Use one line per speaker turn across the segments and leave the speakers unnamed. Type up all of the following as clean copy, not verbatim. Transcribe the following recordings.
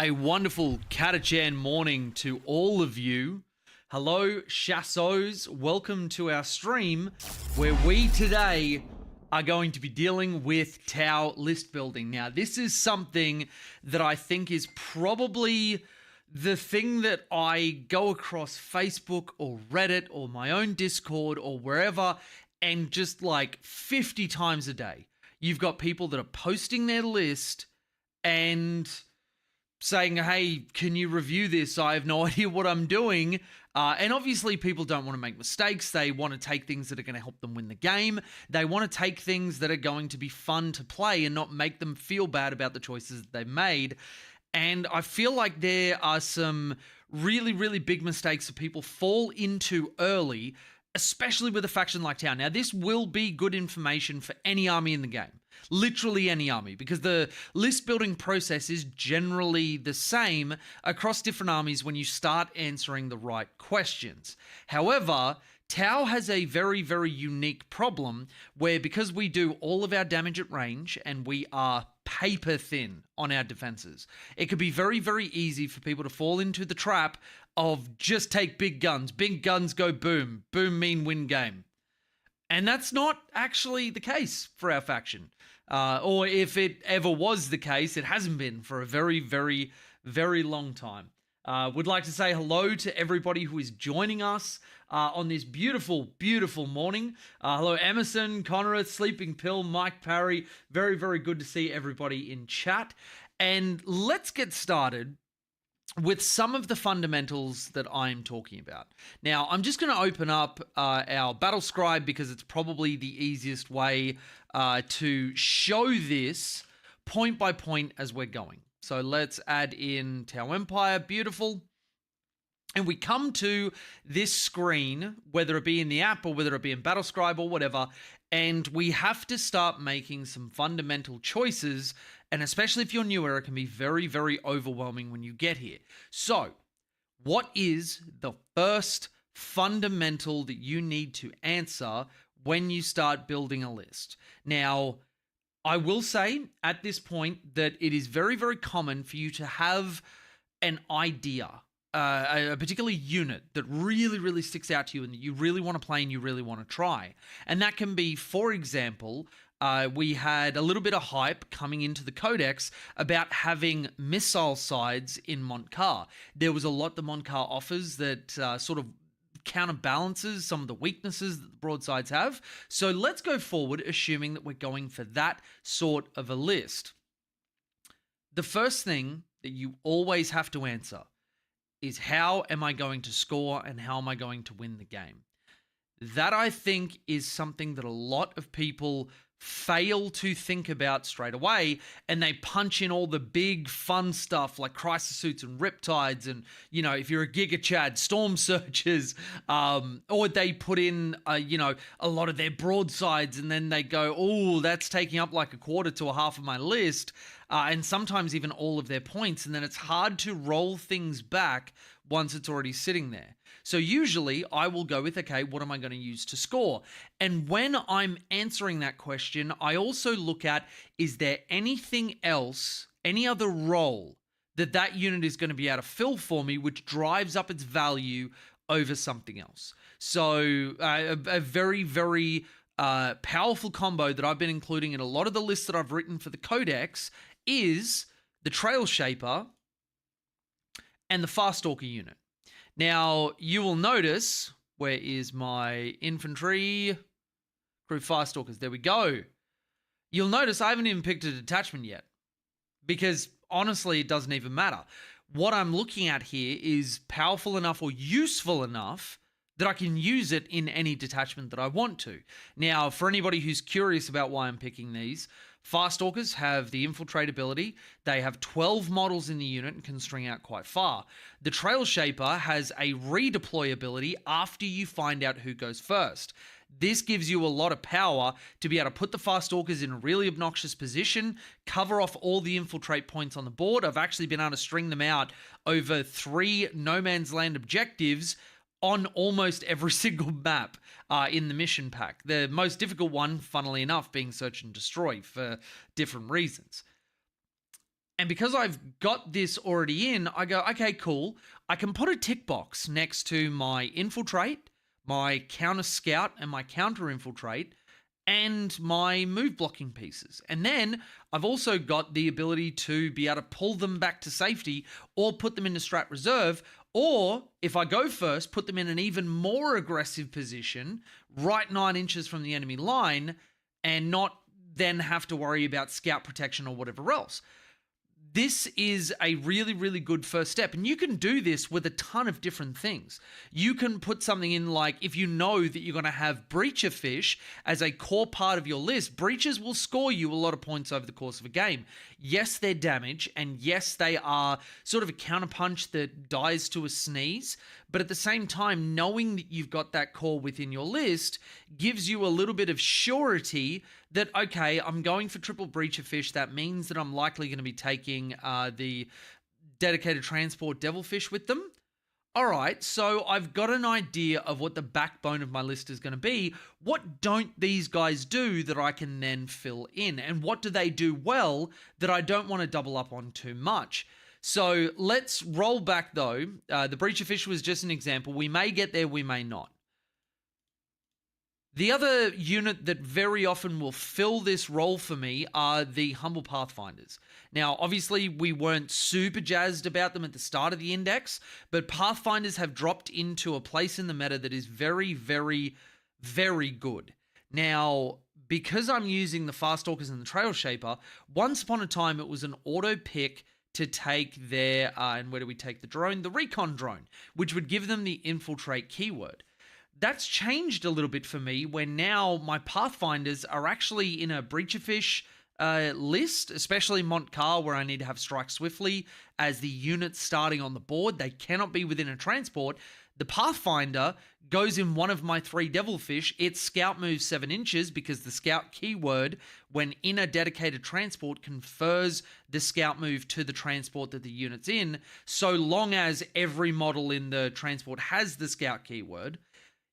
A wonderful Catachan morning to all of you. Hello, Chassos. Welcome to our stream where we today are going to be dealing with Tau list building. Now, this is something that I think is probably the thing that I go across Facebook or Reddit or my own Discord or wherever and just like 50 times a day. You've got people that are posting their list and saying, hey, can you review this? I have no idea what I'm doing. And obviously people don't want to make mistakes. They want to take things that are going to help them win the game. They want to take things that are going to be fun to play and not make them feel bad about the choices that they've made. And I feel like there are some really, really big mistakes that people fall into early, especially with a faction like Tau. Now, this will be good information for any army in the game. Literally any army, because the list building process is generally the same across different armies when you start answering the right questions. However, Tau has a very, very unique problem where because we do all of our damage at range and we are paper thin on our defenses, it could be very, very easy for people to fall into the trap of just take big guns. Big guns go boom. Boom mean win game. And that's not actually the case for our faction. Or if it ever was the case, it hasn't been for a very, very, very long time. Would like to say hello to everybody who is joining us on this beautiful, beautiful morning. Hello, Emerson, Conrad, Sleeping Pill, Mike Parry. Very, very good to see everybody in chat. And let's get started with some of the fundamentals that I'm talking about. Now, I'm just going to open up our Battle Scribe because it's probably the easiest way to show this point by point as we're going. So let's add in Tau Empire, beautiful. And we come to this screen, whether it be in the app or whether it be in Battle Scribe or whatever, and we have to start making some fundamental choices. And especially if you're newer, it can be very, very overwhelming when you get here. So, what is the first fundamental that you need to answer when you start building a list? Now, I will say at this point that it is very, very common for you to have an idea, a particular unit that really, really sticks out to you and that you really want to play and you really want to try. And that can be, for example, we had a little bit of hype coming into the Codex about having missile sides in Montcar. There was a lot that Montcar offers that sort of counterbalances some of the weaknesses that the broadsides have. So let's go forward assuming that we're going for that sort of a list. The first thing that you always have to answer is how am I going to score and how am I going to win the game? That, I think, is something that a lot of people fail to think about straight away, and they punch in all the big fun stuff like crisis suits and riptides and, you know, if you're a Giga Chad, storm searchers, or they put in, a lot of their broadsides and then they go, oh, that's taking up like a quarter to a half of my list, and sometimes even all of their points, and then it's hard to roll things back once it's already sitting there. So usually I will go with, okay, what am I going to use to score? And when I'm answering that question, I also look at, is there anything else, any other role that unit is going to be able to fill for me, which drives up its value over something else? So a very, very powerful combo that I've been including in a lot of the lists that I've written for the Codex is the Trail Shaper and the Farstalker unit. Now, you will notice, where is my infantry? Crew Farstalkers, there we go. You'll notice I haven't even picked a detachment yet, because honestly, it doesn't even matter. What I'm looking at here is powerful enough or useful enough that I can use it in any detachment that I want to. Now, for anybody who's curious about why I'm picking these, Farstalkers have the infiltrate ability. They have 12 models in the unit and can string out quite far. The Trail Shaper has a redeploy ability after you find out who goes first. This gives you a lot of power to be able to put the Farstalkers in a really obnoxious position, cover off all the infiltrate points on the board. I've actually been able to string them out over 3 no man's land objectives on almost every single map in the mission pack. The most difficult one, funnily enough, being Search and Destroy for different reasons. And because I've got this already in, I go, okay, cool. I can put a tick box next to my infiltrate, my counter scout, and my counter infiltrate, and my move blocking pieces. And then I've also got the ability to be able to pull them back to safety or put them into strat reserve, or if I go first, put them in an even more aggressive position, right 9 inches from the enemy line, and not then have to worry about scout protection or whatever else. This is a really, really good first step. And you can do this with a ton of different things. You can put something in like, if you know that you're going to have breacher fish as a core part of your list, breachers will score you a lot of points over the course of a game. Yes, they're damage, and yes, they are sort of a counterpunch that dies to a sneeze. But at the same time, knowing that you've got that core within your list gives you a little bit of surety that, okay, I'm going for triple breacher fish. That means that I'm likely going to be taking the dedicated transport devilfish with them. All right, so I've got an idea of what the backbone of my list is going to be. What don't these guys do that I can then fill in? And what do they do well that I don't want to double up on too much? So let's roll back though. The breacher fish was just an example. We may get there, we may not. The other unit that very often will fill this role for me are the Humble Pathfinders. Now, obviously, we weren't super jazzed about them at the start of the index, but Pathfinders have dropped into a place in the meta that is very, very, very good. Now, because I'm using the Fast Stalkers and the Trail Shaper, once upon a time it was an auto pick to take their, and where do we take the drone? The Recon drone, which would give them the infiltrate keyword. That's changed a little bit for me when now my Pathfinders are actually in a breacher fish list, especially Montcar, where I need to have strike swiftly as the unit starting on the board. They cannot be within a transport. The Pathfinder goes in one of my 3 devilfish. Its scout moves 7 inches because the scout keyword, when in a dedicated transport, confers the scout move to the transport that the unit's in, so long as every model in the transport has the scout keyword.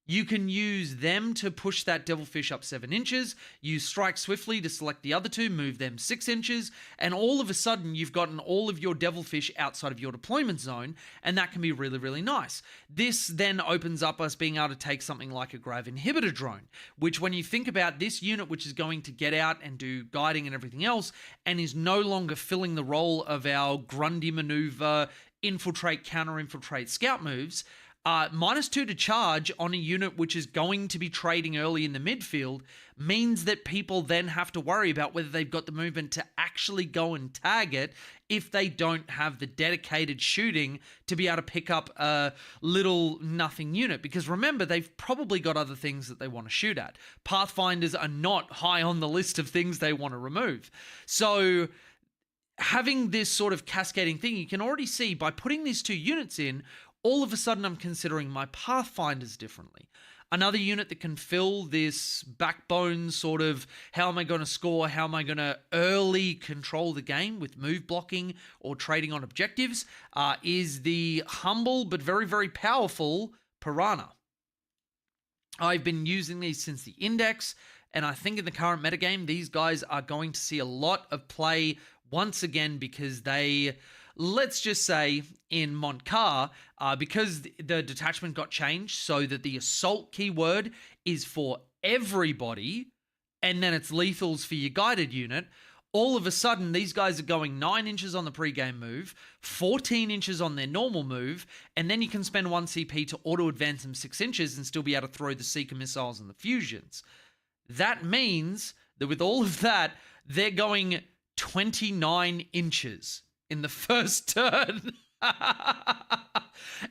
You can use them to push that devilfish up 7 inches, use strike swiftly to select the other 2, move them 6 inches, and all of a sudden you've gotten all of your devilfish outside of your deployment zone, and that can be really, really nice. This then opens up us being able to take something like a grav inhibitor drone, which when you think about this unit, which is going to get out and do guiding and everything else, and is no longer filling the role of our Grundy maneuver, infiltrate, counter-infiltrate scout moves, -2 to charge on a unit which is going to be trading early in the midfield means that people then have to worry about whether they've got the movement to actually go and tag it if they don't have the dedicated shooting to be able to pick up a little nothing unit. Because remember, they've probably got other things that they want to shoot at. Pathfinders are not high on the list of things they want to remove. So having this sort of cascading thing, you can already see by putting these 2 units in, all of a sudden I'm considering my Pathfinders differently. Another unit that can fill this backbone sort of, how am I going to score, how am I going to early control the game with move blocking or trading on objectives, is the humble but very, very powerful Piranha. I've been using these since the index, and I think in the current metagame, these guys are going to see a lot of play once again because they... Let's just say in Montcar, because the detachment got changed so that the assault keyword is for everybody, and then it's lethals for your guided unit, all of a sudden these guys are going 9 inches on the pre-game move, 14 inches on their normal move, and then you can spend 1 CP to auto-advance them 6 inches and still be able to throw the Seeker missiles and the fusions. That means that with all of that, they're going 29 inches in the first turn.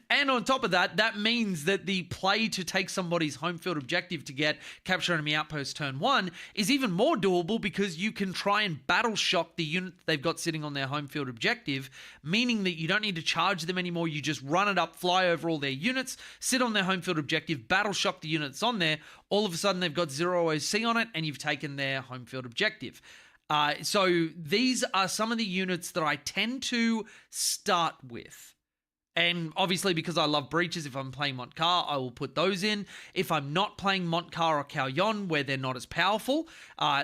And on top of that, that means that the play to take somebody's home field objective to get capture enemy outpost turn 1 is even more doable because you can try and battle shock the unit that they've got sitting on their home field objective, meaning that you don't need to charge them anymore. You just run it up, fly over all their units, sit on their home field objective, battle shock the units on there. All of a sudden, they've got 0 OC on it, and you've taken their home field objective. So these are some of the units that I tend to start with. And obviously, because I love breaches, if I'm playing Montcar, I will put those in. If I'm not playing Montcar or Calyon, where they're not as powerful,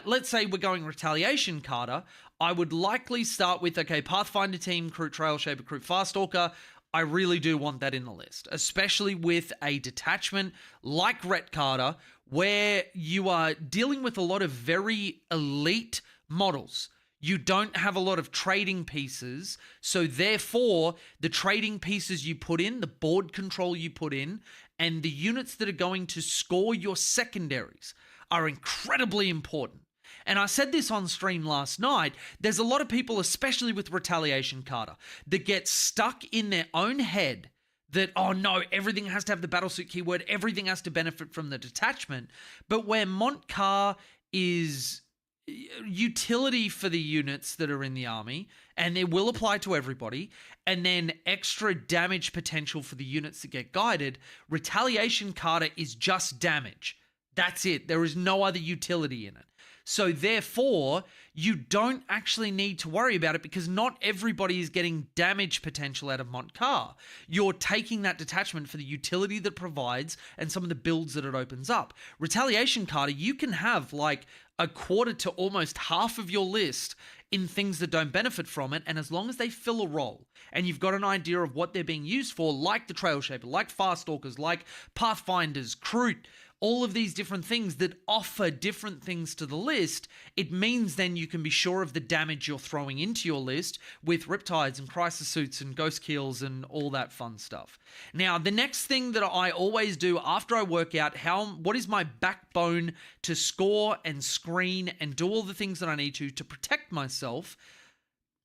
let's say we're going Retaliation Cadre, I would likely start with, okay, Pathfinder team, Recruit Trail Shaper, Recruit Farstalker. I really do want that in the list, especially with a detachment like Ret Carter, where you are dealing with a lot of very elite models. You don't have a lot of trading pieces, so therefore the trading pieces you put in, the board control you put in, and the units that are going to score your secondaries are incredibly important. And I said this on stream last night, there's a lot of people, especially with Retaliation Cadre, that get stuck in their own head that, oh no, everything has to have the battlesuit keyword, everything has to benefit from the detachment. But where Montcar is utility for the units that are in the army, and it will apply to everybody, and then extra damage potential for the units that get guided, Retaliation Cadre is just damage. That's it. There is no other utility in it. So therefore, you don't actually need to worry about it because not everybody is getting damage potential out of Montcar. You're taking that detachment for the utility that it provides and some of the builds that it opens up. Retaliation Cadre, you can have like a quarter to almost half of your list in things that don't benefit from it, and as long as they fill a role and you've got an idea of what they're being used for, like the Trail Shaper, like Farstalkers, like Pathfinders, Crute, all of these different things that offer different things to the list, it means then you can be sure of the damage you're throwing into your list with Riptides and Crisis Suits and Ghost Keels and all that fun stuff. Now, the next thing that I always do after I work out what is my backbone to score and screen and do all the things that I need to protect myself,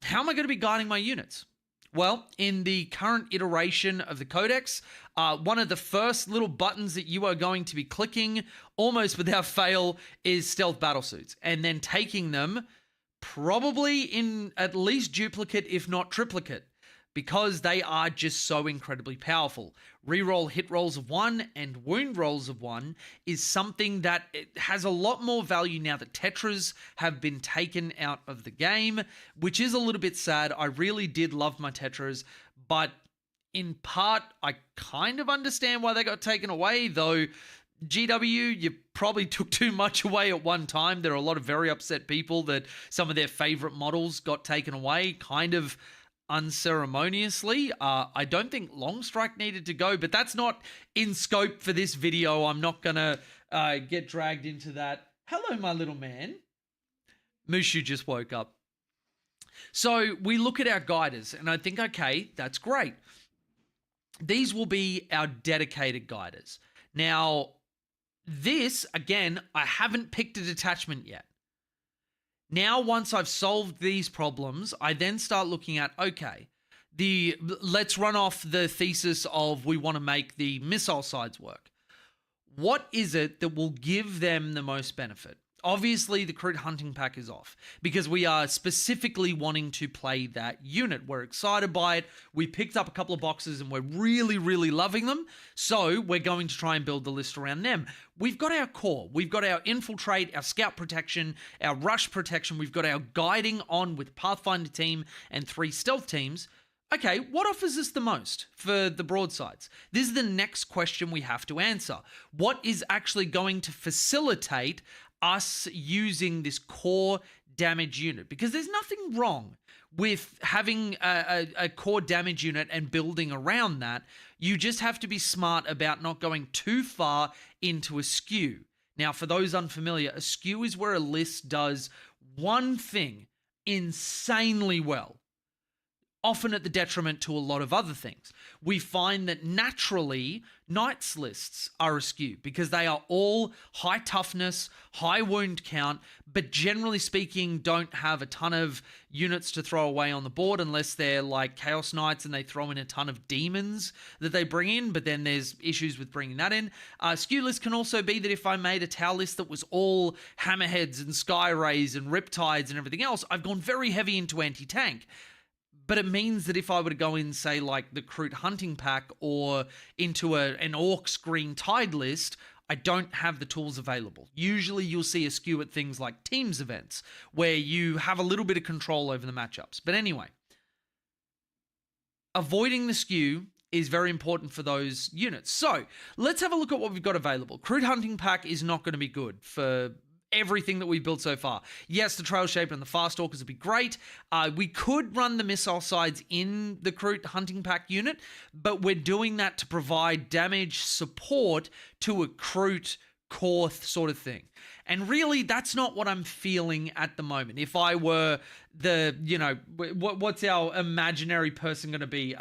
how am I going to be guiding my units? Well, in the current iteration of the Codex, one of the first little buttons that you are going to be clicking almost without fail is Stealth Battlesuits, and then taking them probably in at least duplicate, if not triplicate, because they are just so incredibly powerful. Reroll hit rolls of 1 and wound rolls of 1 is something that it has a lot more value now that Tetras have been taken out of the game, which is a little bit sad. I really did love my Tetras, but in part, I kind of understand why they got taken away, though GW, you probably took too much away at one time. There are a lot of very upset people that some of their favorite models got taken away, kind of unceremoniously. I don't think Longstrike needed to go, but that's not in scope for this video. I'm not gonna get dragged into that. Hello, my little man. Mushu just woke up. So we look at our guiders, and I think, okay, that's great. These will be our dedicated guiders. Now, this, again, I haven't picked a detachment yet. Now, once I've solved these problems, I then start looking at, okay, let's run off the thesis of we want to make the missile sides work. What is it that will give them the most benefit? Obviously, the Crute Hunting Pack is off because we are specifically wanting to play that unit. We're excited by it. We picked up a couple of boxes and we're really, really loving them. So we're going to try and build the list around them. We've got our core. We've got our infiltrate, our scout protection, our rush protection. We've got our guiding on with Pathfinder team and 3 stealth teams. Okay, what offers us the most for the broadsides? This is the next question we have to answer. What is actually going to facilitate us using this core damage unit? Because there's nothing wrong with having a core damage unit and building around that. You just have to be smart about not going too far into a skew. Now, for those unfamiliar, a skew is where a list does one thing insanely well, often at the detriment to a lot of other things. We find that naturally, Knights lists are askew because they are all high toughness, high wound count, but generally speaking, don't have a ton of units to throw away on the board unless they're like Chaos Knights and they throw in a ton of demons that they bring in, but then there's issues with bringing that in. Skew list can also be that if I made a Tau list that was all Hammerheads and Sky Rays and Riptides and everything else, I've gone very heavy into anti-tank. But it means that if I were to go in, say, like the Crute Hunting Pack or into an Orcs Green Tide list, I don't have the tools available. Usually you'll see a skew at things like Teams events, where you have a little bit of control over the matchups. But anyway, avoiding the skew is very important for those units. So let's have a look at what we've got available. Crute Hunting Pack is not going to be good for everything that we've built so far. Yes, the Trail Shaper and the Fast Stalkers would be great. We could run the missile sides in the Kroot hunting pack unit, but we're doing that to provide damage support to a Kroot Korth sort of thing. And really, that's not what I'm feeling at the moment. If I were what's our imaginary person going to be?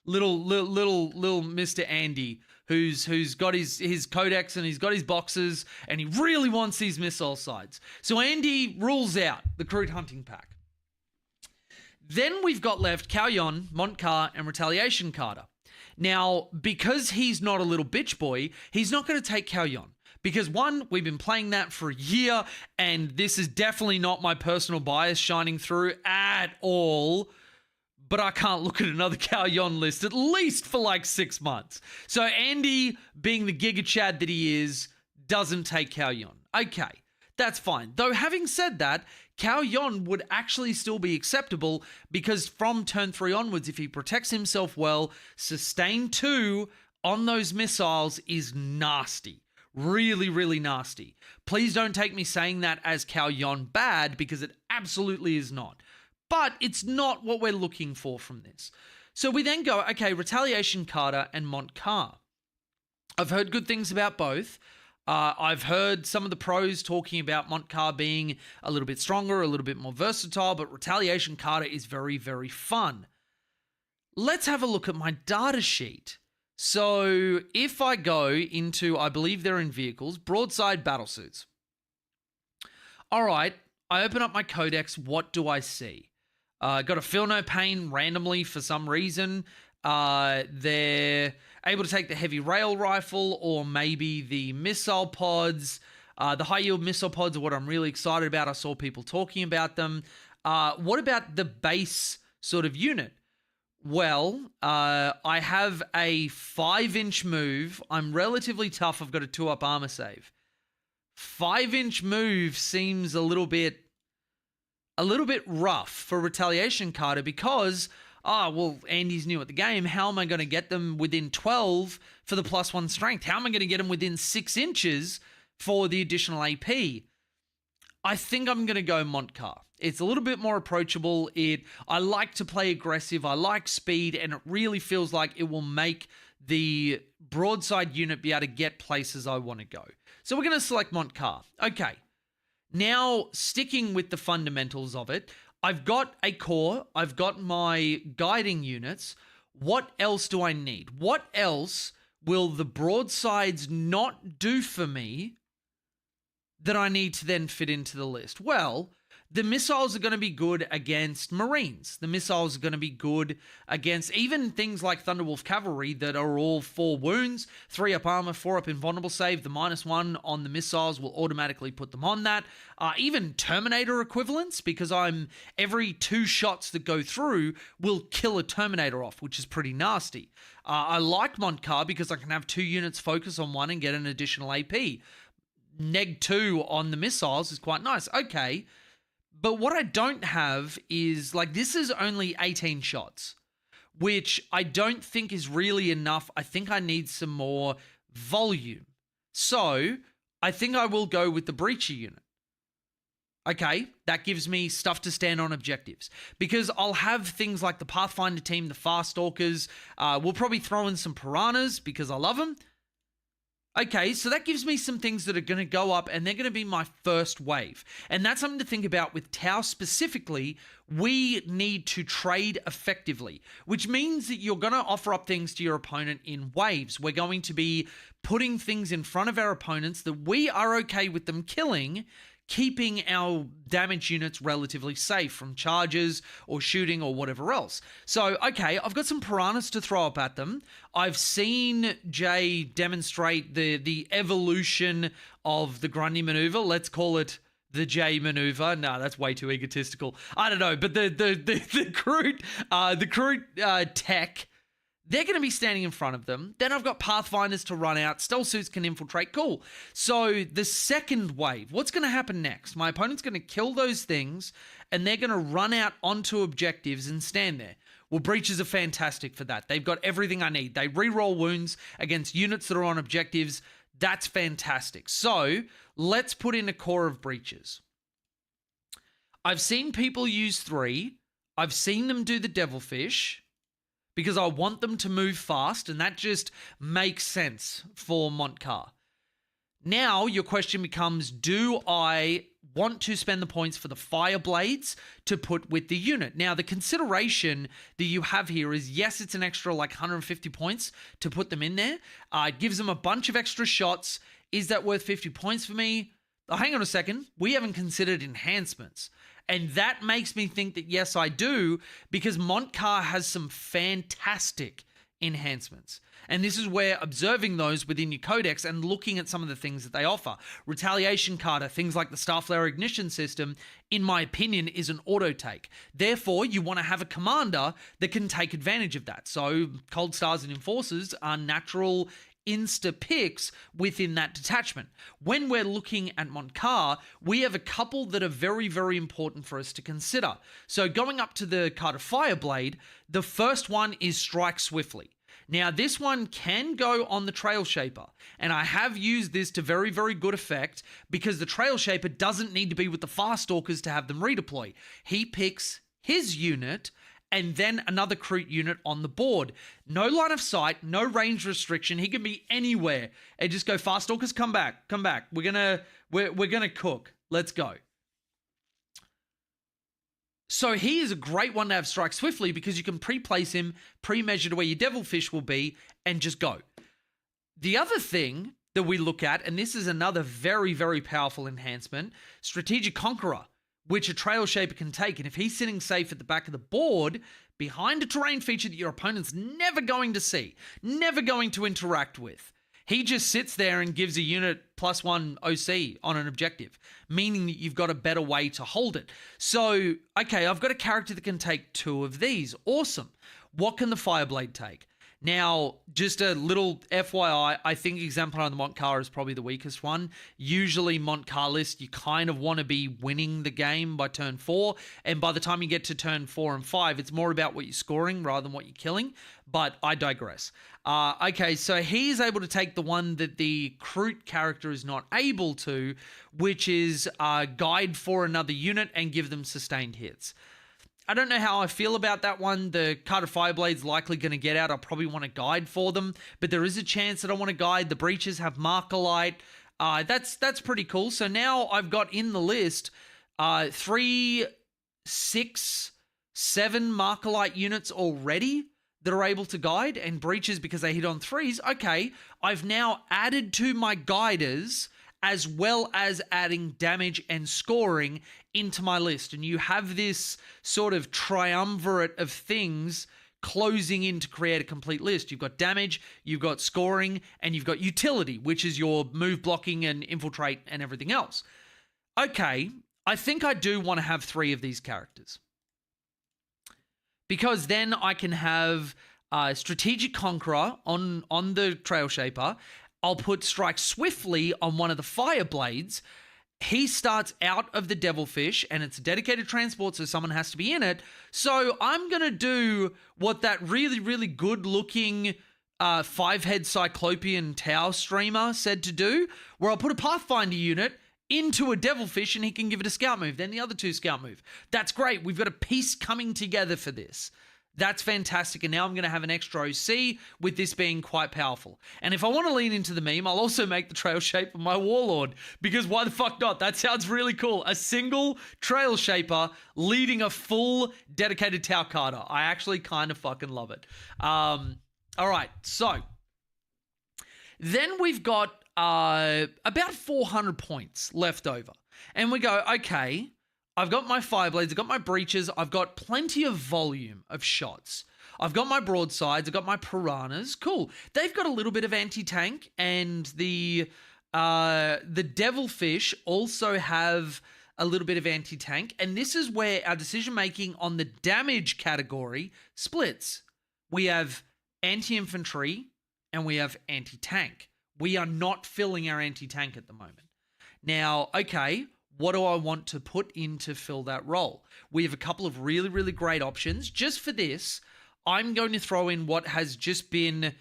Little Mr. Andy, who's got his codex and he's got his boxes and he really wants these missile sides. So Andy rules out the Kroot hunting pack. Then we've got left Cao Yon, Montcar, and Retaliation Cadre. Now, because he's not a little bitch boy, he's not going to take Cao Yon. Because one, we've been playing that for a year, and this is definitely not my personal bias shining through at all. But I can't look at another Cao Yon list at least for like 6 months. So Andy, being the Giga Chad that he is, doesn't take Cao Yon. Okay, that's fine. Though having said that, Cao Yon would actually still be acceptable because from turn 3 onwards, if he protects himself well, sustain 2 on those missiles is nasty. Really, really nasty. Please don't take me saying that as Cao Yon bad, because it absolutely is not. But it's not what we're looking for from this. So we then go, okay, Retaliation Cadre and Montcar. I've heard good things about both. I've heard some of the pros talking about Montcar being a little bit stronger, a little bit more versatile, but Retaliation Cadre is very, very fun. Let's have a look at my data sheet. So if I go into, I believe they're in vehicles, broadside battlesuits. All right, I open up my codex. What do I see? Got a Feel No Pain randomly for some reason. They're able to take the heavy rail rifle or maybe the missile pods. The high yield missile pods are what I'm really excited about. I saw people talking about them. What about the base sort of unit? Well, I have a 5-inch move. I'm relatively tough. I've got a 2-up armor save. 5-inch move seems a little bit rough for Retaliation Cadre because, Andy's new at the game. How am I going to get them within 12 for the +1 strength? How am I going to get them within 6 inches for the additional AP? I think I'm going to go Montcar. It's a little bit more approachable. I like to play aggressive. I like speed, and it really feels like it will make the broadside unit be able to get places I want to go. So we're going to select Montcar. Okay. Now, sticking with the fundamentals of it, I've got a core. I've got my guiding units. What else do I need? What else will the broadsides not do for me that I need to then fit into the list? Well, the missiles are going to be good against Marines. The missiles are going to be good against even things like Thunderwolf Cavalry that are all 4 wounds, 3-up armor, 4-up invulnerable save. The -1 on the missiles will automatically put them on that. Even Terminator equivalents, because every 2 shots that go through will kill a Terminator off, which is pretty nasty. I like Montcar because I can have 2 units focus on one and get an additional AP. Neg 2 on the missiles is quite nice. Okay. But what I don't have is, this is only 18 shots, which I don't think is really enough. I think I need some more volume. So I think I will go with the Breacher unit. Okay, that gives me stuff to stand on objectives because I'll have things like the Pathfinder team, the Fast Stalkers. We'll probably throw in some Piranhas because I love them. Okay, so that gives me some things that are going to go up and they're going to be my first wave. And that's something to think about with Tau specifically. We need to trade effectively, which means that you're going to offer up things to your opponent in waves. We're going to be putting things in front of our opponents that we are okay with them killing, keeping our damage units relatively safe from charges or shooting or whatever else. So, okay, I've got some Piranhas to throw up at them. I've seen Jay demonstrate the evolution of the Grundy maneuver. Let's call it the J maneuver. No, that's way too egotistical. I don't know, but the Kroot tech, they're going to be standing in front of them. Then I've got Pathfinders to run out. Stealth suits can infiltrate. Cool. So the second wave, what's going to happen next? My opponent's going to kill those things, and they're going to run out onto objectives and stand there. Well, Breaches are fantastic for that. They've got everything I need. They reroll wounds against units that are on objectives. That's fantastic. So let's put in a core of breaches. I've seen people use 3. I've seen them do the devilfish because I want them to move fast, and that just makes sense for Montcar. Now your question becomes, do I want to spend the points for the fire blades to put with the unit? Now, the consideration that you have here is, yes, it's an extra like 150 points to put them in there. It gives them a bunch of extra shots. Is that worth 50 points for me? Oh, hang on a second. We haven't considered enhancements. And that makes me think that, yes, I do, because Montcar has some fantastic enhancements. And this is where observing those within your codex and looking at some of the things that they offer. Retaliation Cadre, things like the Starflare ignition system, in my opinion, is an auto take. Therefore, you want to have a commander that can take advantage of that. So Cold Stars and Enforcers are natural insta picks within that detachment. When we're looking at Montcar, we have a couple that are very, very important for us to consider. So going up to the Cadre Fireblade, the first one is Strike Swiftly. Now, this one can go on the Trail Shaper, and I have used this to very, very good effect because the Trail Shaper doesn't need to be with the Fast Stalkers to have them redeploy. He picks his unit and then another Crute unit on the board. No line of sight, no range restriction. He can be anywhere and just go, Fast Stalkers, come back. We're gonna cook. Let's go. So he is a great one to have Strike Swiftly because you can pre-place him, pre-measure to where your Devilfish will be, and just go. The other thing that we look at, and this is another very, very powerful enhancement, Strategic Conqueror, which a Trail Shaper can take. And if he's sitting safe at the back of the board, behind a terrain feature that your opponent's never going to see, never going to interact with, he just sits there and gives a unit +1 OC on an objective, meaning that you've got a better way to hold it. So, okay, I've got a character that can take 2 of these. Awesome. What can the Fireblade take? Now, just a little FYI, I think Exemplar on the Montcar is probably the weakest one. Usually Montcar list, you kind of want to be winning the game by turn 4, and by the time you get to turn 4 and 5, it's more about what you're scoring rather than what you're killing, but I digress. Okay, so he's able to take the one that the Crute character is not able to, which is guide for another unit and give them sustained hits. I don't know how I feel about that one. The Cadre Fireblade's likely going to get out. I probably want to guide for them, but there is a chance that I want to guide. The breaches have Markerlight. That's pretty cool. So now I've got in the list 3, 6, 7 Markerlight units already that are able to guide, and breaches because they hit on 3s. Okay, I've now added to my guiders as well as adding damage and scoring into my list. And you have this sort of triumvirate of things closing in to create a complete list. You've got damage, you've got scoring, and you've got utility, which is your move blocking and infiltrate and everything else. Okay, I think I do want to have 3 of these characters, because then I can have Strategic Conqueror on the Trail Shaper. I'll put Strike Swiftly on one of the Fireblades. He starts out of the Devilfish, and it's a dedicated transport, so someone has to be in it. So I'm going to do what that really, really good-looking 5-head Cyclopean Tau streamer said to do, where I'll put a Pathfinder unit into a Devilfish, and he can give it a scout move, then the other 2 scout move. That's great. We've got a piece coming together for this. That's fantastic, and now I'm going to have an extra OC with this being quite powerful. And if I want to lean into the meme, I'll also make the Trail Shaper my Warlord, because why the fuck not? That sounds really cool. A single Trail Shaper leading a full dedicated Tau Cadre. I actually kind of fucking love it. All right, so then we've got about 400 points left over. And we go, okay, I've got my Fireblades, I've got my breaches, I've got plenty of volume of shots. I've got my broadsides, I've got my piranhas. Cool. They've got a little bit of anti-tank, and the Devilfish also have a little bit of anti-tank. And this is where our decision-making on the damage category splits. We have anti-infantry and we have anti-tank. We are not filling our anti-tank at the moment. Now, okay, what do I want to put in to fill that role? We have a couple of really, really great options. Just for this, I'm going to throw in what has just been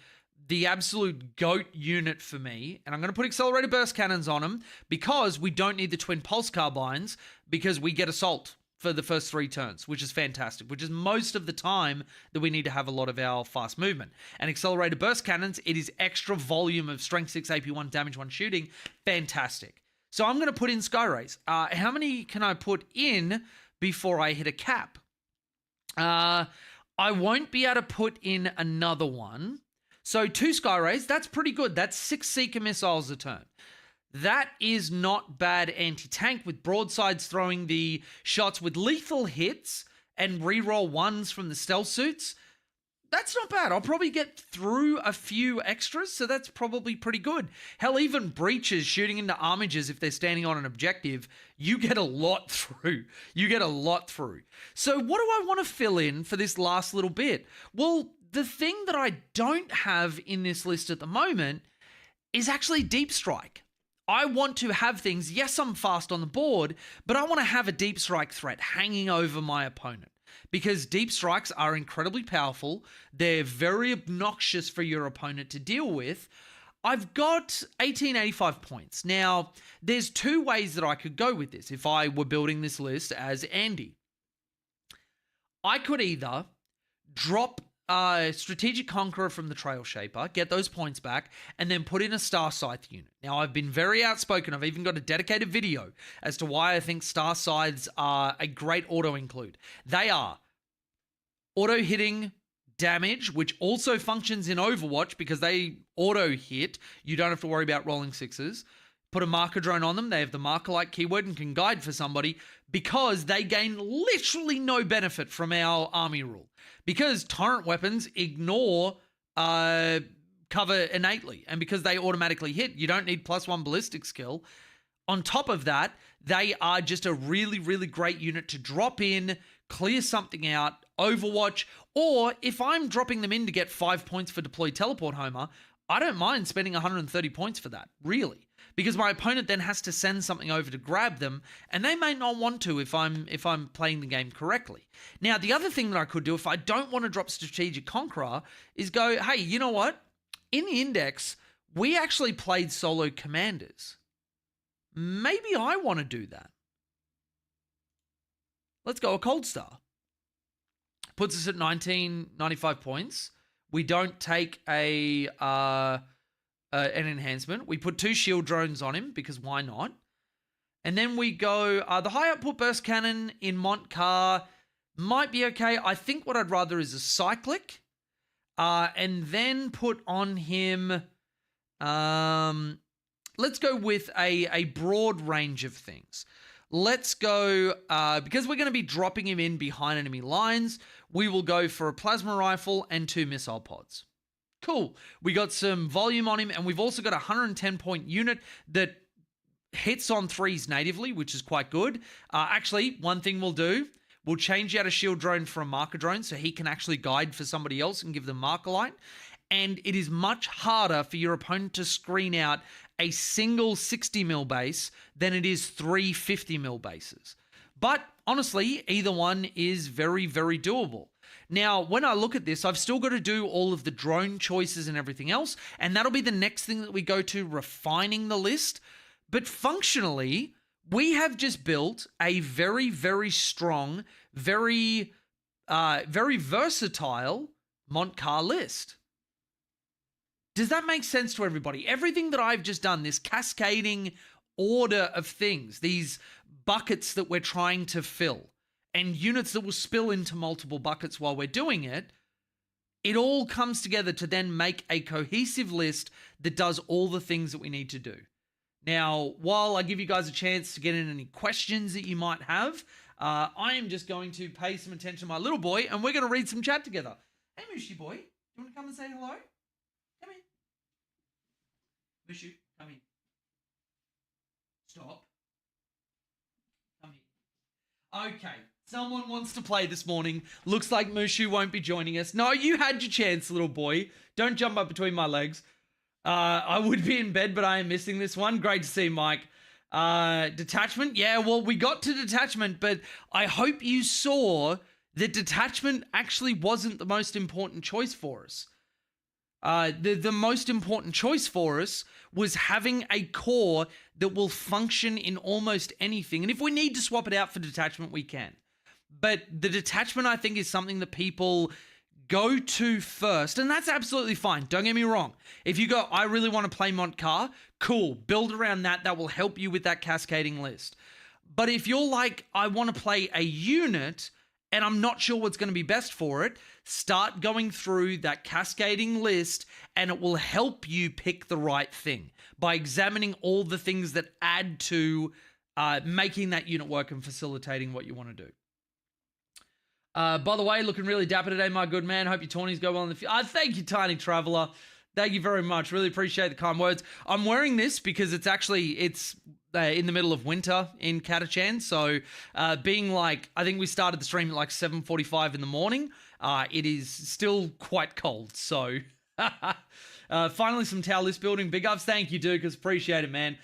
the absolute GOAT unit for me, and I'm going to put accelerated burst cannons on them because we don't need the twin pulse carbines because we get assault for the first 3 turns, which is fantastic, which is most of the time that we need to have a lot of our fast movement. And accelerated burst cannons, it is extra volume of strength 6, AP 1, damage 1 shooting. Fantastic. So I'm going to put in Sky Rays. How many can I put in before I hit a cap? I won't be able to put in another one. So 2 Sky Rays, that's pretty good. That's 6 Seeker missiles a turn. That is not bad anti-tank with broadsides throwing the shots with lethal hits and reroll 1s from the stealth suits. That's not bad. I'll probably get through a few extras, so that's probably pretty good. Hell, even breaches shooting into armigers if they're standing on an objective, you get a lot through. You get a lot through. So what do I want to fill in for this last little bit? Well, the thing that I don't have in this list at the moment is actually Deep Strike. I want to have things, yes, I'm fast on the board, but I want to have a deep strike threat hanging over my opponent because deep strikes are incredibly powerful. They're very obnoxious for your opponent to deal with. I've got 1885 points. Now, there's 2 ways that I could go with this if I were building this list as Andy. I could either drop Strategic Conqueror from the Trail Shaper, get those points back, and then put in a Star Scythe unit. Now, I've been very outspoken. I've even got a dedicated video as to why I think Star Scythes are a great auto-include. They are auto-hitting damage, which also functions in Overwatch because they auto-hit. You don't have to worry about rolling 6s. Put a marker drone on them. They have the marker light keyword and can guide for somebody because they gain literally no benefit from our army rule. Because torrent weapons ignore cover innately, and because they automatically hit, you don't need +1 ballistic skill. On top of that, they are just a really, really great unit to drop in, clear something out, Overwatch, or if I'm dropping them in to get 5 points for deployed teleport homer, I don't mind spending 130 points for that, really. Because my opponent then has to send something over to grab them, and they may not want to if I'm playing the game correctly. Now, the other thing that I could do if I don't want to drop Strategic Conqueror is go, hey, you know what? In the Index, we actually played solo commanders. Maybe I want to do that. Let's go a Cold Star. Puts us at 1995 points. We don't take an enhancement. We put 2 shield drones on him because why not? And then we go, the high output burst cannon in Montcar might be okay. I think what I'd rather is a cyclic. And then put on him, let's go with a broad range of things. Let's go, because we're going to be dropping him in behind enemy lines, we will go for a plasma rifle and 2 missile pods. Cool. We got some volume on him, and we've also got a 110-point unit that hits on 3s natively, which is quite good. Actually, one thing we'll do, we'll change out a shield drone for a marker drone so he can actually guide for somebody else and give them marker light. And it is much harder for your opponent to screen out a single 60 mil base than it is 3 50 mil bases. But honestly, either one is very, very doable. Now, when I look at this, I've still got to do all of the drone choices and everything else, and that'll be the next thing that we go to, refining the list. But functionally, we have just built a very, very strong, very versatile Montcar list. Does that make sense to everybody? Everything that I've just done, this cascading order of things, these buckets that we're trying to fill, and units that will spill into multiple buckets while we're doing it, it all comes together to then make a cohesive list that does all the things that we need to do. Now, while I give you guys a chance to get in any questions that you might have, I am just going to pay some attention to my little boy, and we're going to read some chat together. Hey, Mushy boy, do you want to come and say hello? Come in. Mushu, come in. Stop. Come in. Okay, someone wants to play this morning. Looks like Mushu won't be joining us. No, you had your chance, little boy. Don't jump up between my legs. I would be in bed, but I am missing this one. Great to see Mike. Detachment. Yeah, well, we got to detachment, but I hope you saw that detachment actually wasn't the most important choice for us. The most important choice for us was having a core that will function in almost anything. And if we need to swap it out for detachment, we can. But the detachment, I think, is something that people go to first, and that's absolutely fine. Don't get me wrong. If you go, I really want to play Montcar, cool. Build around that. That will help you with that cascading list. But if you're like, I want to play a unit and I'm not sure what's going to be best for it, start going through that cascading list and it will help you pick the right thing by examining all the things that add to making that unit work and facilitating what you want to do. By the way, looking really dapper today, my good man. Hope your tourneys go well in the future. Thank you, Tiny Traveler. Thank you very much. Really appreciate the kind words. I'm wearing this because it's in the middle of winter in Catachan. So being like, I think we started the stream at like 7:45 in the morning. It is still quite cold. So finally some tower list building. Big ups. Thank you, Dukas. Appreciate it, man.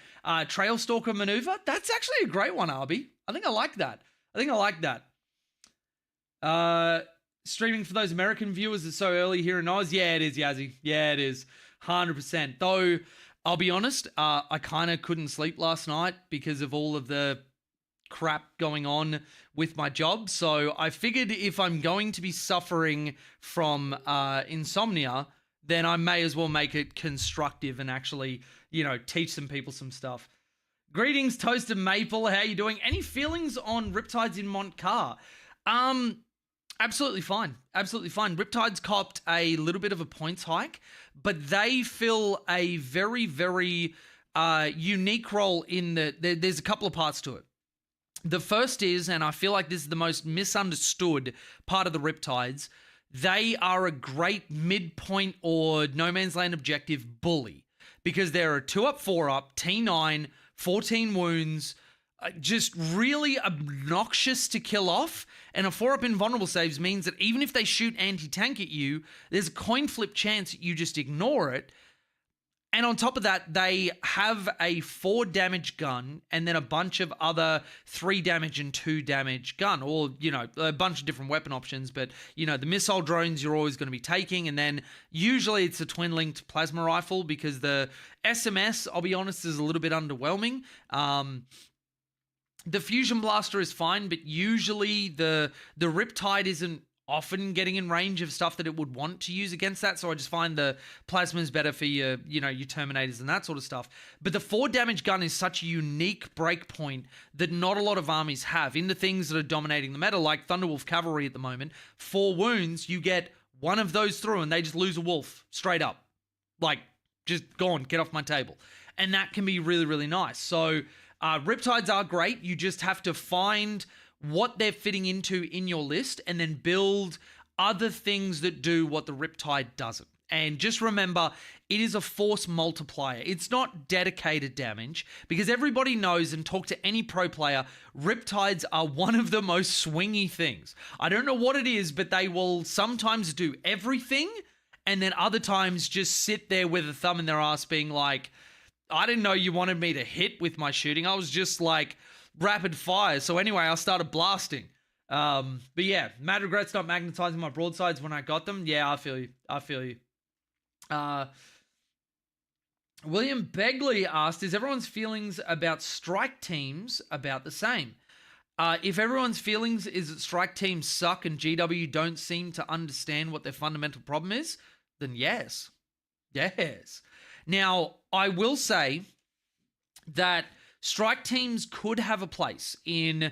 Trail Stalker Maneuver. That's actually a great one, Arby. I think I like that. Streaming for those American viewers is so early here in Oz. Yeah, it is, Yazzie. Yeah, it is. 100%. Though, I'll be honest, I kind of couldn't sleep last night because of all of the crap going on with my job. So I figured if I'm going to be suffering from insomnia, then I may as well make it constructive and actually, teach some people some stuff. Greetings, Toasted Maple. How you doing? Any feelings on Riptides in Montcar? Absolutely fine. Riptides copped a little bit of a points hike, but they fill a very, very unique role in there's a couple of parts to it. The first is, and I feel like this is the most misunderstood part of the Riptides, they are a great midpoint or no man's land objective bully because they're a 2-up, 4-up, T9, 14 wounds, just really obnoxious to kill off. And a 4-up invulnerable saves means that even if they shoot anti-tank at you, there's a coin flip chance that you just ignore it. And on top of that, they have a 4 damage gun and then a bunch of other 3 damage and 2 damage gun, or, a bunch of different weapon options. But, the missile drones you're always going to be taking. And then usually it's a twin-linked plasma rifle because the SMS, I'll be honest, is a little bit underwhelming. The Fusion Blaster is fine, but usually the Riptide isn't often getting in range of stuff that it would want to use against that, so I just find the Plasma is better for your Terminators and that sort of stuff. But the 4 damage gun is such a unique breakpoint that not a lot of armies have. In the things that are dominating the meta, like Thunderwolf Cavalry at the moment, 4 wounds, you get one of those through and they just lose a wolf straight up. Like, just gone, get off my table. And that can be really, really nice. So Riptides are great. You just have to find what they're fitting into in your list and then build other things that do what the Riptide doesn't. And just remember, it is a force multiplier. It's not dedicated damage because everybody knows, and talk to any pro player, Riptides are one of the most swingy things. I don't know what it is, but they will sometimes do everything and then other times just sit there with a thumb in their ass being like, I didn't know you wanted me to hit with my shooting. I was just like rapid fire. So anyway, I started blasting. But yeah, mad regrets not magnetizing my broadsides when I got them. Yeah, I feel you. William Begley asked, is everyone's feelings about strike teams about the same? If everyone's feelings is that strike teams suck and GW don't seem to understand what their fundamental problem is, then yes. Now, I will say that strike teams could have a place in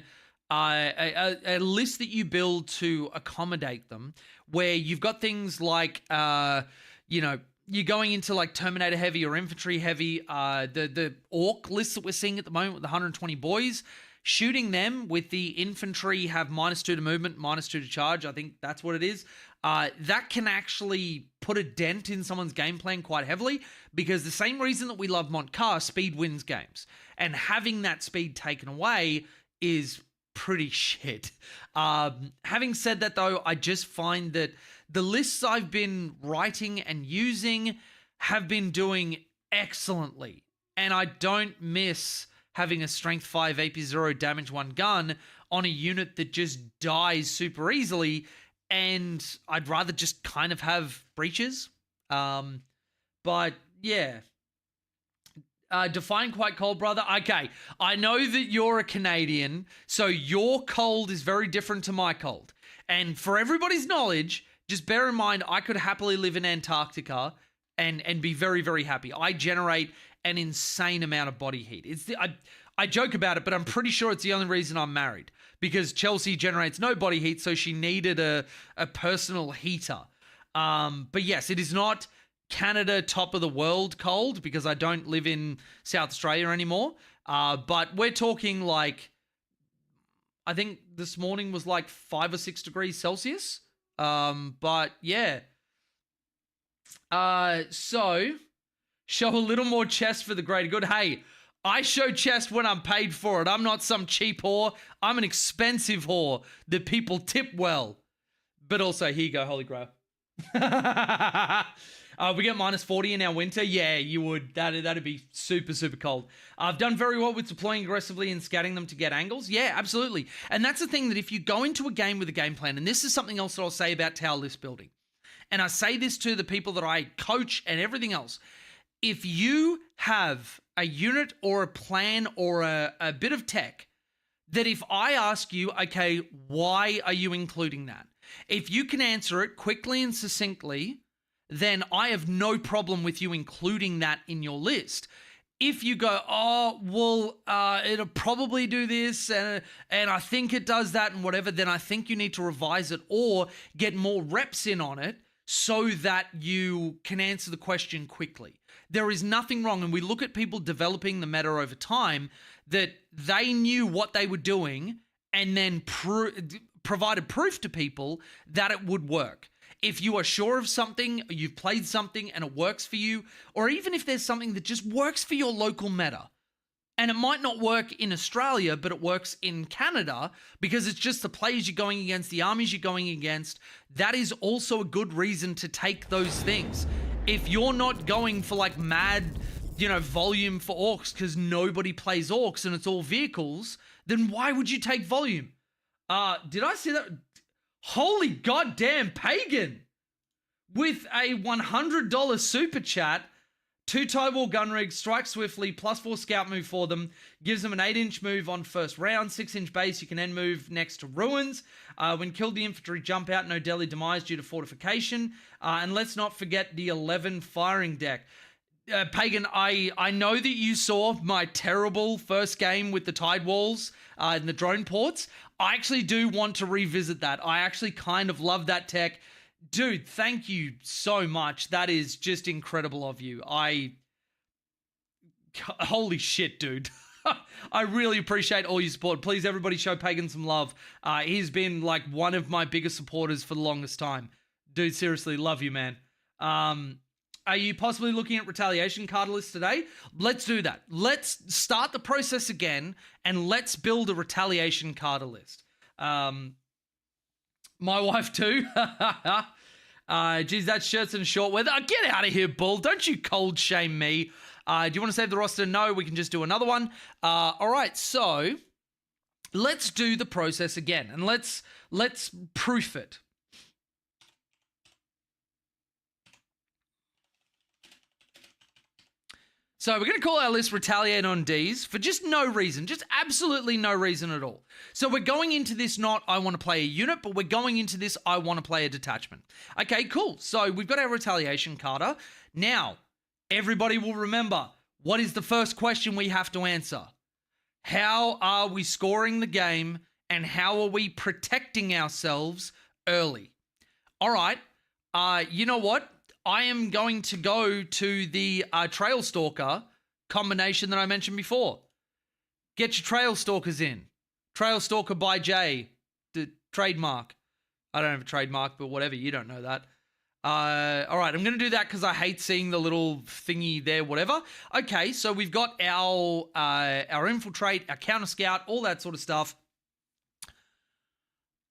a list that you build to accommodate them, where you've got things like, you're going into like Terminator heavy or infantry heavy, the orc lists that we're seeing at the moment with the 120 boys, shooting them with the infantry have -2 to movement, -2 to charge. I think that's what it is. That can actually put a dent in someone's game plan quite heavily, because the same reason that we love Montcar, speed wins games. And having that speed taken away is pretty shit. Having said that, though, I just find that the lists I've been writing and using have been doing excellently. And I don't miss having a strength 5 AP0 damage 1 gun on a unit that just dies super easily. And I'd rather just kind of have breaches. But yeah. Define quite cold, brother. Okay, I know that you're a Canadian, so your cold is very different to my cold. And for everybody's knowledge, just bear in mind, I could happily live in Antarctica and be very, very happy. I generate an insane amount of body heat. I joke about it, but I'm pretty sure it's the only reason I'm married, because Chelsea generates no body heat, so she needed a personal heater. But yes, it is not Canada top of the world cold, because I don't live in South Australia anymore. But we're talking like, I think this morning was like 5 or 6 degrees Celsius. But yeah. So show a little more chest for the greater good. Hey, I show chest when I'm paid for it. I'm not some cheap whore. I'm an expensive whore that people tip well. But also, here you go, Holy Grail. We get minus 40 in our winter. Yeah, you would. That'd be super, super cold. I've done very well with deploying aggressively and scouting them to get angles. Yeah, absolutely. And that's the thing, that if you go into a game with a game plan, and this is something else that I'll say about tower list building, and I say this to the people that I coach and everything else, if you have a unit or a plan or a bit of tech, that if I ask you, okay, why are you including that? If you can answer it quickly and succinctly, then I have no problem with you including that in your list. If you go, oh, well, it'll probably do this, and I think it does that and whatever, then I think you need to revise it or get more reps in on it so that you can answer the question quickly. There is nothing wrong, and we look at people developing the meta over time, that they knew what they were doing and then provided proof to people that it would work. If you are sure of something, you've played something and it works for you, or even if there's something that just works for your local meta, and it might not work in Australia, but it works in Canada because it's just the players you're going against, the armies you're going against, that is also a good reason to take those things. If you're not going for like mad, volume for orcs because nobody plays orcs and it's all vehicles, then why would you take volume? Did I see that? Holy goddamn pagan! With a $100 super chat, 2 tie wall gun rigs, strike swiftly, +4 scout move for them, gives them an 8-inch move on first round, 6-inch base, you can end move next to ruins. When killed, the infantry jump out, no deadly demise due to fortification. And let's not forget the 11 firing deck. Pagan, I know that you saw my terrible first game with the tide walls and the drone ports. I actually do want to revisit that. I actually kind of love that tech. Dude, thank you so much. That is just incredible of you. Holy shit, dude. I really appreciate all your support. Please, everybody, show Pagan some love. He's been like one of my biggest supporters for the longest time. Dude, seriously, love you, man. Are you possibly looking at Retaliation Cadre list today? Let's do that. Let's start the process again and let's build a Retaliation Cadre list. My wife too. Geez, that's shirts and short weather. Get out of here, Bull. Don't you cold shame me. Do you want to save the roster? No, we can just do another one. All right, so let's do the process again and let's proof it. So we're going to call our list Retaliate on Ds for just no reason, just absolutely no reason at all. So we're going into this not I want to play a unit, but we're going into this I want to play a detachment. Okay, cool. So we've got our Retaliation Cadre. Now, everybody will remember, what is the first question we have to answer? How are we scoring the game and how are we protecting ourselves early? All right, you know what? I am going to go to the Trail Stalker combination that I mentioned before. Get your Trail Stalkers in. Trail Stalker by Jay. The trademark. I don't have a trademark, but whatever. You don't know that. All right, I'm going to do that because I hate seeing the little thingy there, whatever. Okay, so we've got our Infiltrate, our Counter Scout, all that sort of stuff.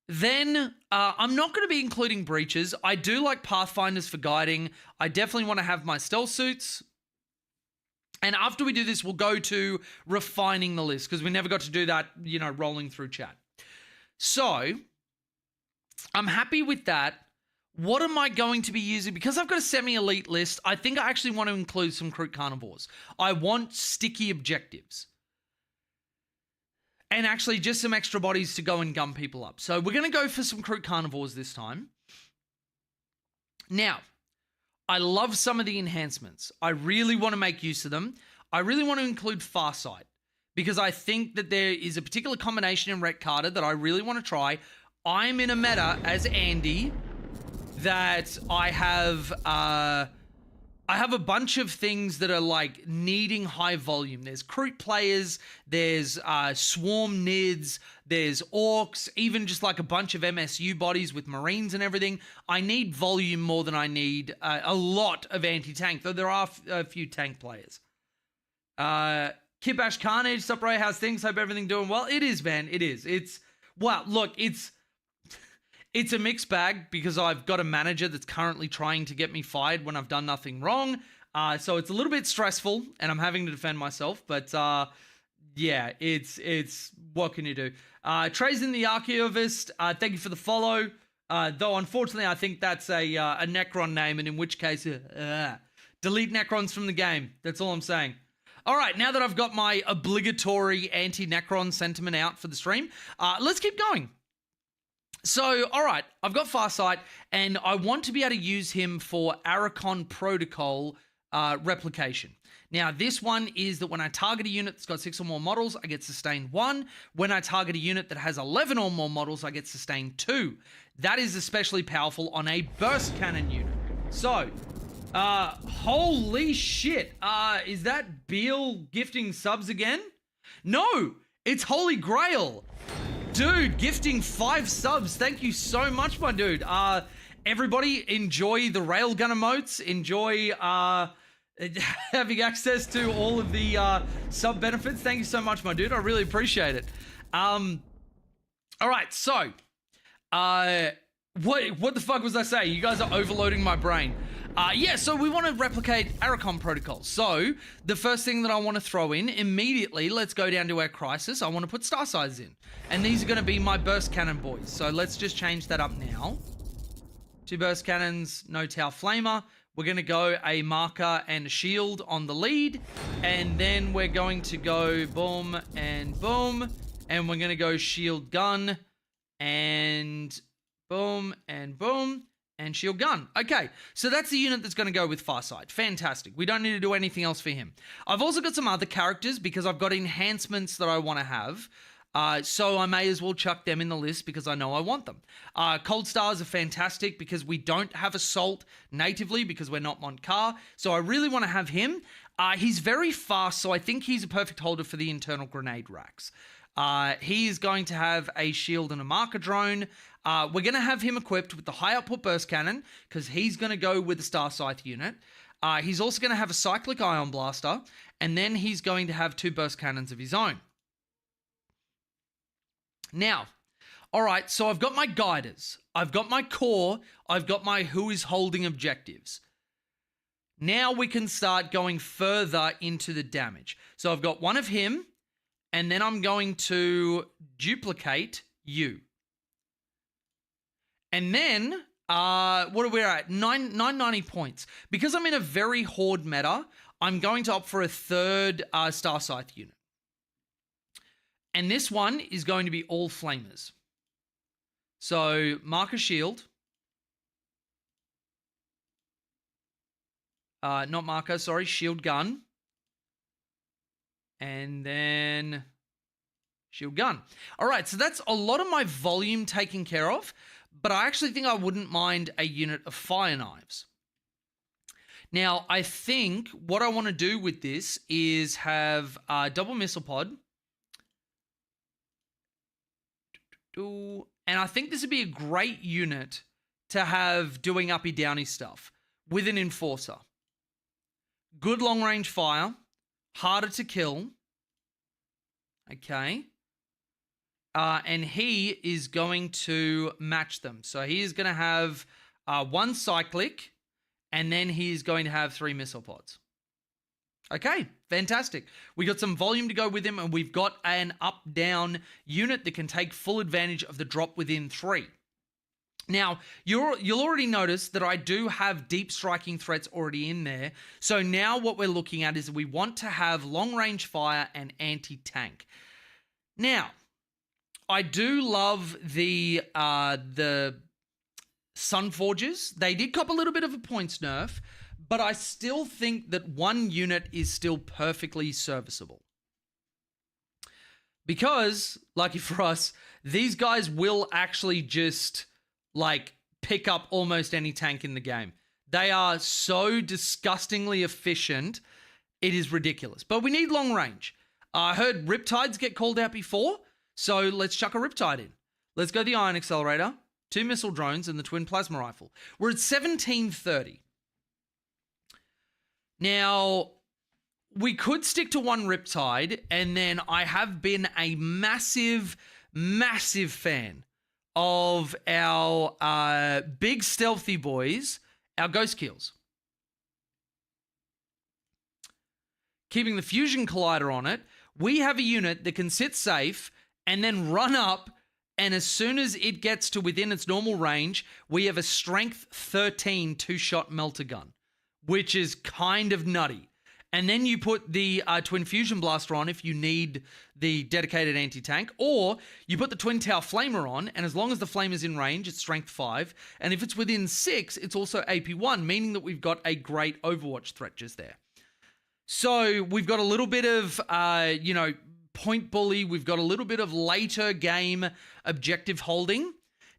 Then I'm not going to be including breaches. I do like Pathfinders for guiding. I definitely want to have my stealth suits. And after we do this, we'll go to refining the list because we never got to do that, rolling through chat. So I'm happy with that. what am I going to be using? Because I've got a semi-elite list, I think I actually want to include some Crude Carnivores. I want sticky objectives. And actually just some extra bodies to go and gun people up. So we're going to go for some Crude Carnivores this time. Now, I love some of the enhancements. I really want to make use of them. I really want to include Farsight because I think that there is a particular combination in Ret Carter that I really want to try. I'm in a meta as Andy that I have a bunch of things that are like needing high volume. There's Crute players, there's Swarm Nids, there's Orcs, even just like a bunch of MSU bodies with Marines and everything. I need volume more than I need a lot of anti-tank, though there are a few tank players. Kibash Carnage, sup bro, how's things? Hope everything doing well. It is, man, it is. It's a mixed bag because I've got a manager that's currently trying to get me fired when I've done nothing wrong. So it's a little bit stressful and I'm having to defend myself. But yeah, it's what can you do? Trey's in the Archaeovist. Thank you for the follow. Though unfortunately, I think that's a Necron name, and in which case, delete Necrons from the game. That's all I'm saying. All right, now that I've got my obligatory anti-Necron sentiment out for the stream, let's keep going. So, all right, I've got Farsight, and I want to be able to use him for Arachon Protocol replication. Now, this one is that when I target a unit that's got 6 or more models, I get sustained 1. When I target a unit that has 11 or more models, I get sustained 2. That is especially powerful on a burst cannon unit. So, holy shit. Is that Beal gifting subs again? No, it's Holy Grail. Dude, gifting 5 subs. Thank you so much, my dude. Everybody enjoy the railgun emotes. Enjoy having access to all of the sub benefits. Thank you so much, my dude. I really appreciate it. All right, so what the fuck was I saying? You guys are overloading my brain. Yeah, so we want to replicate Arachon Protocol. So the first thing that I want to throw in immediately, let's go down to our crisis. I want to put Star Size in. And these are going to be my burst cannon boys. So let's just change that up now. 2 burst cannons, no Tau Flamer. We're going to go a marker and a shield on the lead. And then we're going to go boom and boom. And we're going to go shield gun and boom and boom. And shield gun. Okay, so that's the unit that's going to go with Farsight. Fantastic. We don't need to do anything else for him. I've also got some other characters because I've got enhancements that I want to have. So I may as well chuck them in the list because I know I want them. Cold Stars are fantastic because we don't have Assault natively because we're not Montcar. So I really want to have him. He's very fast, so I think he's a perfect holder for the internal grenade racks. He is going to have a shield and a marker drone. We're going to have him equipped with the high output burst cannon because he's going to go with the Star Scythe unit. He's also going to have a cyclic ion blaster, and then he's going to have 2 burst cannons of his own. Now, all right, so I've got my guiders, I've got my core, I've got my who is holding objectives. Now we can start going further into the damage. So I've got one of him, and then I'm going to duplicate you. And then, what are we at? 990 points. Because I'm in a very horde meta, I'm going to opt for a 3rd Star Scythe unit. And this one is going to be all flamers. So, marker shield. Not marker, sorry, shield gun. And then shield gun. All right, so that's a lot of my volume taken care of. But I actually think I wouldn't mind a unit of fire knives. Now, I think what I want to do with this is have a double missile pod. And I think this would be a great unit to have doing uppy downy stuff with an enforcer. Good long range fire, harder to kill. Okay. And he is going to match them. So he is going to have 1 cyclic, and then he's going to have 3 missile pods. Okay, fantastic. We got some volume to go with him, and we've got an up-down unit that can take full advantage of the drop within 3. Now, you'll already notice that I do have deep striking threats already in there. So now what we're looking at is we want to have long-range fire and anti-tank. Now, I do love the Sun Forges. They did cop a little bit of a points nerf, but I still think that one unit is still perfectly serviceable. Because, lucky for us, these guys will actually just, like, pick up almost any tank in the game. They are so disgustingly efficient, it is ridiculous. But we need long range. I heard Riptides get called out before, so let's chuck a Riptide in. Let's go the Ion Accelerator, 2 missile drones, and the Twin Plasma Rifle. We're at 1730. Now, we could stick to one Riptide, and then I have been a massive, massive fan of our big stealthy boys, our Ghost Kills. Keeping the Fusion Collider on it, we have a unit that can sit safe and then run up, and as soon as it gets to within its normal range, we have a Strength 13 two-shot melter gun, which is kind of nutty. And then you put the Twin Fusion Blaster on if you need the dedicated anti-tank, or you put the Twin Tower Flamer on, and as long as the flame is in range, it's Strength 5, and if it's within 6, it's also AP 1, meaning that we've got a great Overwatch threat just there. So we've got a little bit of, point bully. We've got a little bit of later game objective holding.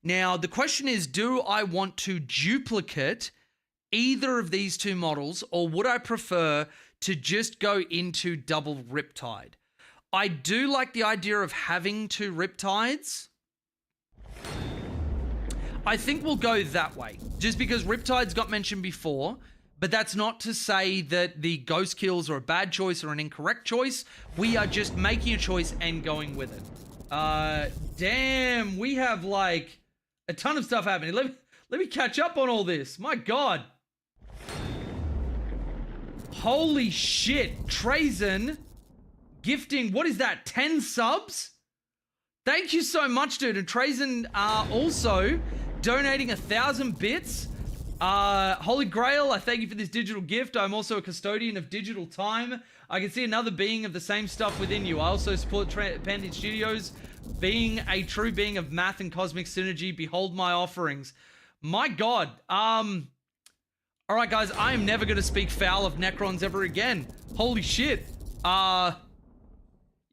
Now, the question is, do I want to duplicate either of these two models, or would I prefer to just go into double Riptide? I do like the idea of having two Riptides. I think we'll go that way, just because Riptides got mentioned before, but that's not to say that the Ghost Kills are a bad choice or an incorrect choice. We are just making a choice and going with it. Damn, we have like a ton of stuff happening. Let me catch up on all this. My God. Holy shit. Trazen gifting, what is that, 10 subs? Thank you so much, dude. And Trazen also donating 1,000 bits. Holy Grail, I thank you for this digital gift. I'm also a custodian of digital time. I can see another being of the same stuff within you. I also support Pandit Studios, being a true being of math and cosmic synergy. Behold my offerings. My God. All right, guys, I am never going to speak foul of Necrons ever again. Holy shit.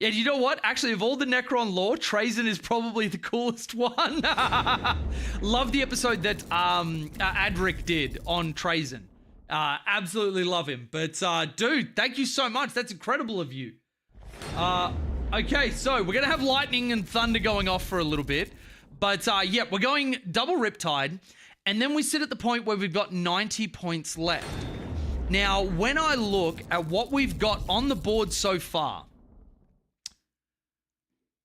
Yeah, you know what? Actually, of all the Necron lore, Trazen is probably the coolest one. Love the episode that Adric did on Trazen. Absolutely love him. But, dude, thank you so much. That's incredible of you. Okay, so we're going to have lightning and thunder going off for a little bit. But, yeah, we're going double Riptide. And then we sit at the point where we've got 90 points left. Now, when I look at what we've got on the board so far,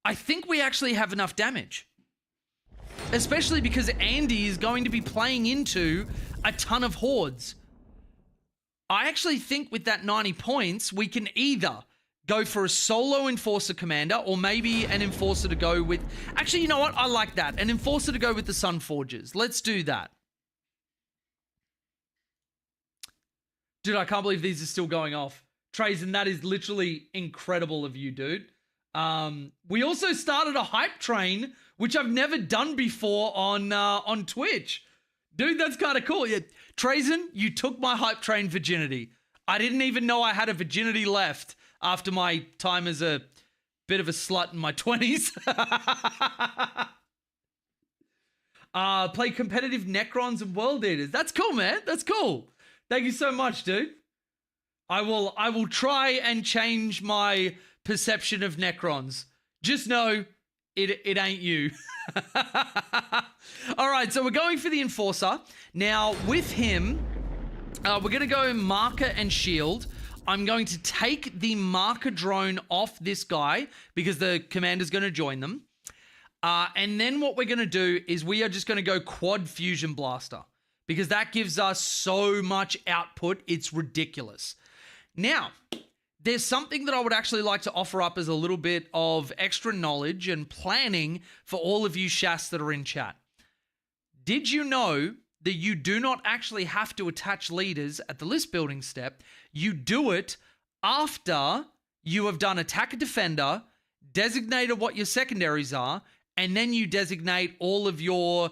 I think we actually have enough damage. Especially because Andy is going to be playing into a ton of hordes. I actually think with that 90 points, we can either go for a solo Enforcer Commander, or maybe an Enforcer to go with... Actually, you know what? I like that. An Enforcer to go with the Sun Forges. Let's do that. Dude, I can't believe these are still going off. Trazen, that is literally incredible of you, dude. We also started a hype train, which I've never done before on Twitch. Dude, that's kind of cool. Yeah, Trazen, you took my hype train virginity. I didn't even know I had a virginity left after my time as a bit of a slut in my 20s. Play competitive Necrons and World Eaters. That's cool, man. That's cool. Thank you so much, dude. I will try and change my perception of Necrons. Just know it ain't you. All right, so we're going for the Enforcer. Now, with him, we're going to go Marker and Shield. I'm going to take the Marker drone off this guy because the commander's going to join them. And then what we're going to do is we are just going to go Quad Fusion Blaster because that gives us so much output, it's ridiculous. Now, there's something that I would actually like to offer up as a little bit of extra knowledge and planning for all of you Shas that are in chat. Did you know that you do not actually have to attach leaders at the list building step? You do it after you have done attacker defender, designated what your secondaries are, and then you designate all of your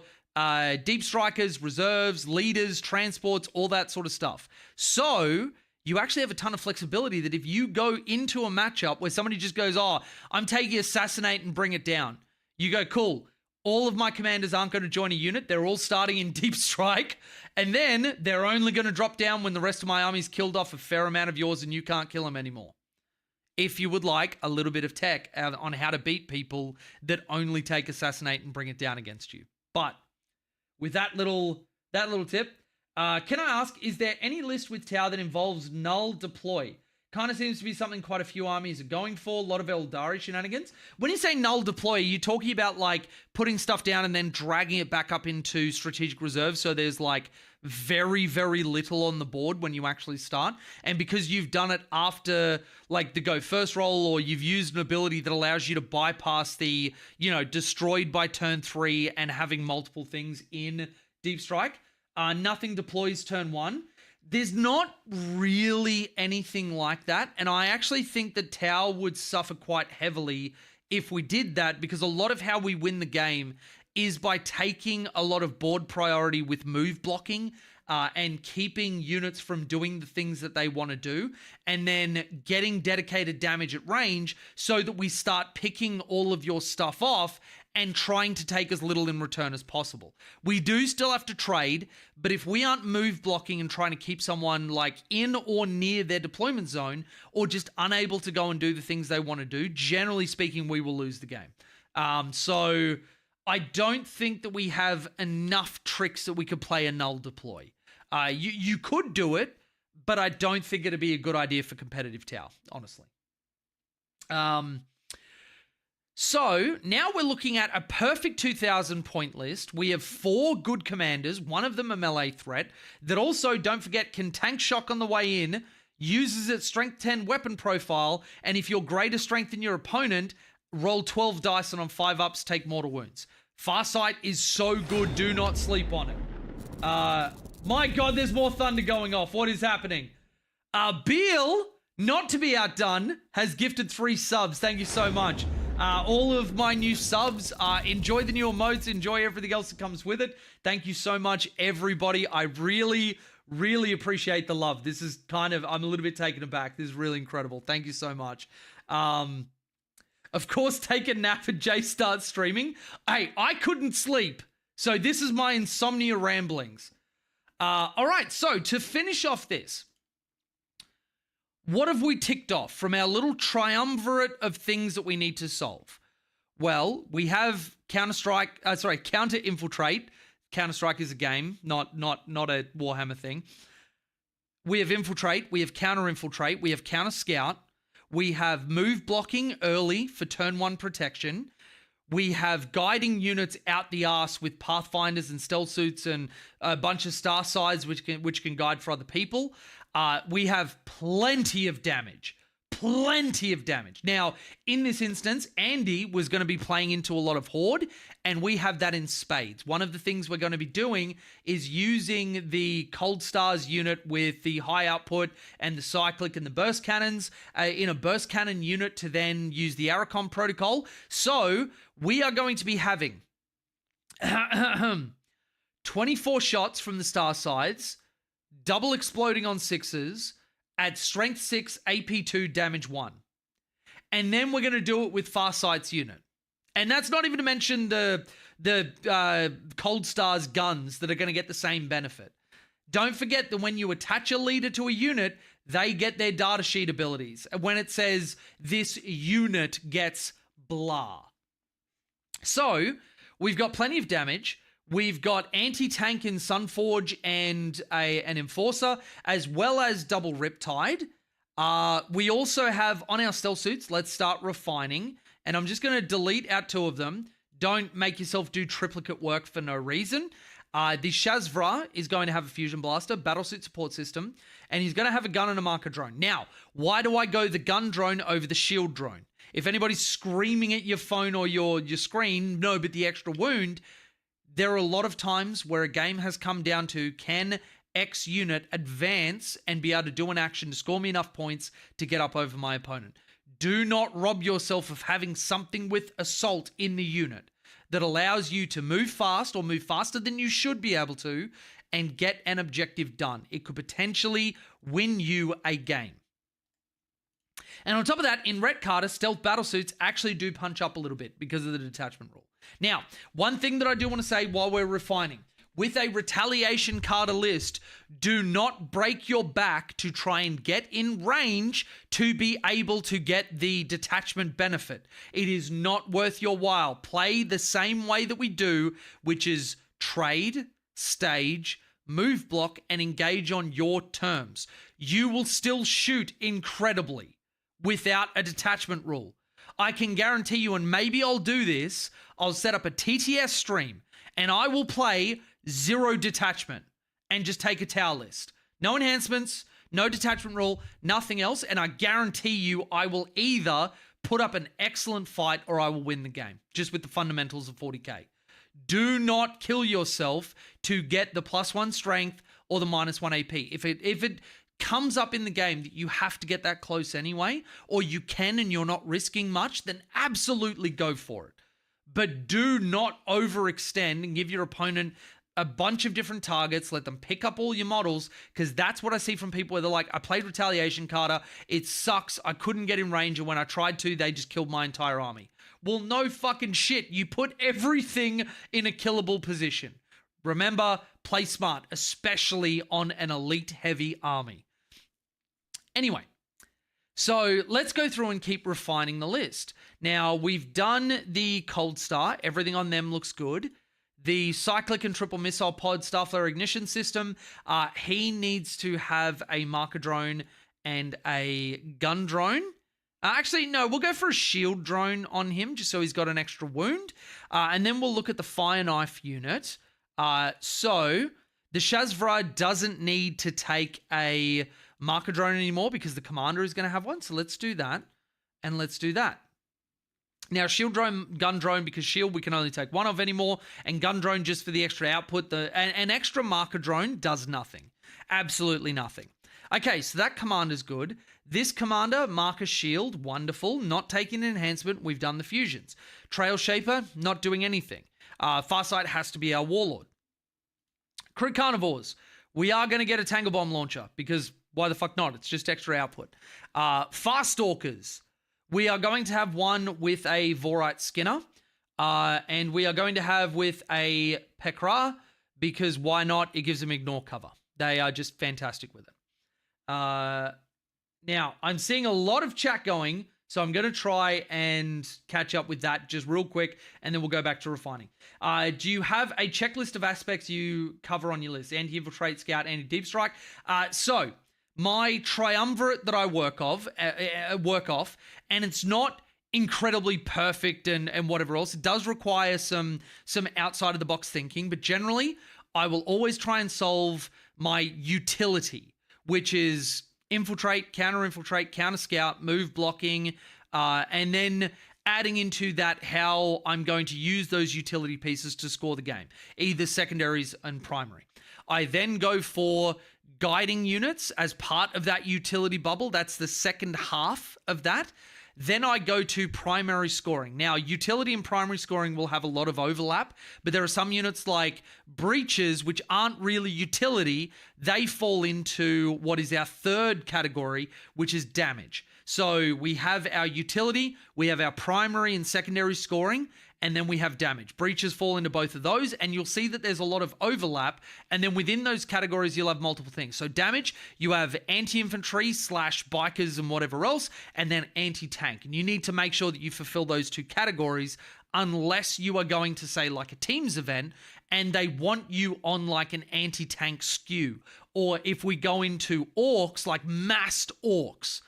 deep strikers, reserves, leaders, transports, all that sort of stuff. So you actually have a ton of flexibility that if you go into a matchup where somebody just goes, oh, I'm taking assassinate and bring it down. You go, cool. All of my commanders aren't going to join a unit. They're all starting in deep strike. And then they're only going to drop down when the rest of my army's killed off a fair amount of yours and you can't kill them anymore. If you would like a little bit of tech on how to beat people that only take assassinate and bring it down against you. But with that little tip, can I ask, is there any list with Tau that involves null deploy? Kind of seems to be something quite a few armies are going for. A lot of Eldari shenanigans. When you say null deploy, are you talking about like putting stuff down and then dragging it back up into strategic reserve so there's like very, very little on the board when you actually start? And because you've done it after like the go first roll, or you've used an ability that allows you to bypass the, destroyed by turn 3 and having multiple things in deep strike, nothing deploys turn 1. There's not really anything like that, and I actually think that Tau would suffer quite heavily if we did that, because a lot of how we win the game is by taking a lot of board priority with move blocking and keeping units from doing the things that they want to do, and then getting dedicated damage at range so that we start picking all of your stuff off and trying to take as little in return as possible. We do still have to trade, but if we aren't move blocking and trying to keep someone like in or near their deployment zone, or just unable to go and do the things they want to do, generally speaking, we will lose the game. So I don't think that we have enough tricks that we could play a null deploy. You could do it, but I don't think it'd be a good idea for competitive Tau, honestly. So now we're looking at a perfect 2,000 point list. We have 4 good commanders, one of them a melee threat, that also, don't forget, can tank shock on the way in, uses its strength 10 weapon profile, and if you're greater strength than your opponent, roll 12 dice and on 5 ups, take mortal wounds. Farsight is so good, do not sleep on it. My God, there's more thunder going off. What is happening? Beal, not to be outdone, has gifted 3 subs. Thank you so much. All of my new subs, enjoy the new emotes, enjoy everything else that comes with it. Thank you so much, everybody. I really, really appreciate the love. This is I'm a little bit taken aback. This is really incredible. Thank you so much. Of course, take a nap and Jay starts streaming. Hey, I couldn't sleep. So this is my insomnia ramblings. All right, so to finish off this, what have we ticked off from our little triumvirate of things that we need to solve? Well, we have counter-infiltrate. Counter-Strike is a game, not a Warhammer thing. We have infiltrate, we have counter-infiltrate, we have counter-scout, we have move blocking early for turn 1 protection. We have guiding units out the arse with pathfinders and stealth suits and a bunch of star sides which can guide for other people. We have plenty of damage. Now, in this instance, Andy was going to be playing into a lot of Horde, and we have that in spades. One of the things we're going to be doing is using the Cold Stars unit with the high output and the cyclic and the burst cannons in a burst cannon unit to then use the Aracon protocol. So we are going to be having 24 shots from the star sides, double exploding on 6s, at strength 6, AP 2, damage 1. And then we're going to do it with Farsight's unit. And that's not even to mention the Cold Stars guns that are going to get the same benefit. Don't forget that when you attach a leader to a unit, they get their data sheet abilities. When it says this unit gets blah. So we've got plenty of damage. We've got anti-tank in Sunforge and an Enforcer, as well as double Riptide. We also have on our stealth suits, let's start refining. And I'm just going to delete out 2 of them. Don't make yourself do triplicate work for no reason. The Shazvra is going to have a fusion blaster, battlesuit support system, and he's going to have a gun and a marker drone. Now, why do I go the gun drone over the shield drone? If anybody's screaming at your phone or your screen, no, but the extra wound, there are a lot of times where a game has come down to, can X unit advance and be able to do an action to score me enough points to get up over my opponent? Do not rob yourself of having something with assault in the unit that allows you to move fast or move faster than you should be able to and get an objective done. It could potentially win you a game. And on top of that, in Ret Carter, stealth battlesuits actually do punch up a little bit because of the detachment rule. Now, one thing that I do want to say while we're refining, with a Retaliation Cadre list, do not break your back to try and get in range to be able to get the detachment benefit. It is not worth your while. Play the same way that we do, which is trade, stage, move block, and engage on your terms. You will still shoot incredibly without a detachment rule. I can guarantee you, and maybe I'll do this, I'll set up a TTS stream and I will play 0 detachment and just take a tower list. No enhancements, no detachment rule, nothing else. And I guarantee you I will either put up an excellent fight or I will win the game, just with the fundamentals of 40k. Do not kill yourself to get the +1 strength or the -1 AP. If it comes up in the game that you have to get that close anyway, or you can and you're not risking much, then absolutely go for it. But do not overextend and give your opponent a bunch of different targets, let them pick up all your models, because that's what I see from people where they're like, I played Retaliation Cadre, it sucks, I couldn't get in range, and when I tried to, they just killed my entire army. Well, no fucking shit. You put everything in a killable position. Remember, play smart, especially on an elite-heavy army. Anyway, so let's go through and keep refining the list. Now, we've done the Cold Star. Everything on them looks good. The cyclic and triple missile pod Starflare ignition system, he needs to have a marker drone and a gun drone. Actually, no, we'll go for a shield drone on him just so he's got an extra wound. And then we'll look at the fire knife unit. So the Shazvra doesn't need to take a marker drone anymore because the commander is going to have one. So let's do that. And let's do that. Now, shield drone, gun drone, because shield we can only take one of anymore, and gun drone just for the extra output. An extra marker drone does nothing. Absolutely nothing. Okay, so that commander's good. This commander, marker shield, wonderful. Not taking an enhancement. We've done the fusions. Trail Shaper, not doing anything. Farsight has to be our warlord. Crew Carnivores, we are going to get a Tangle Bomb launcher, because why the fuck not? It's just extra output. Fast Stalkers, we are going to have one with a Vorite Skinner, and we are going to have with a Pekra, because why not? It gives them ignore cover. They are just fantastic with it. Now, I'm seeing a lot of chat going, so I'm going to try and catch up with that just real quick, and then we'll go back to refining. Do you have a checklist of aspects you cover on your list? Anti-infiltrate, scout, anti-deep strike. So my triumvirate that I work off, and it's not incredibly perfect and whatever else. It does require some outside of the box thinking, but generally I will always try and solve my utility, which is infiltrate, counter-infiltrate, counter-scout, move blocking, and then adding into that how I'm going to use those utility pieces to score the game, either secondaries and primary. I then go for guiding units as part of that utility bubble. That's the second half of that. Then I go to primary scoring. Now, utility and primary scoring will have a lot of overlap, but there are some units like breaches, which aren't really utility. They fall into what is our third category, which is damage. So we have our utility, we have our primary and secondary scoring, and then we have damage. Breaches fall into both of those, and you'll see that there's a lot of overlap, and then within those categories, you'll have multiple things. So damage, you have anti-infantry / bikers and whatever else, and then anti-tank. And you need to make sure that you fulfill those two categories unless you are going to, say, like a teams event, and they want you on like an anti-tank skew. Or if we go into orcs, like massed orcs,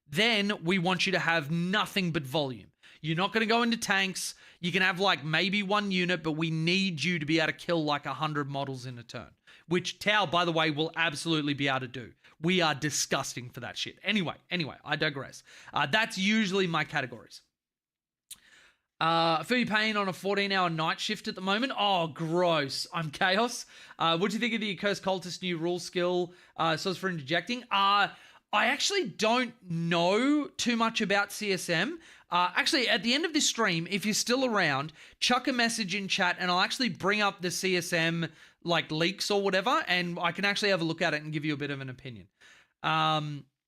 then we want you to have nothing but volume. You're not going to go into tanks. You can have like maybe one unit, but we need you to be able to kill like 100 models in a turn, which Tau, by the way, will absolutely be able to do. We are disgusting for that shit. Anyway, I digress. That's usually my categories. I feel your pain on a 14-hour night shift at the moment. Oh, gross. I'm chaos. What do you think of the Accursed Cultist new rule skill, source for interjecting? I actually don't know too much about CSM. Actually, at the end of this stream, if you're still around, chuck a message in chat and I'll actually bring up the CSM like leaks or whatever, and I can actually have a look at it and give you a bit of an opinion.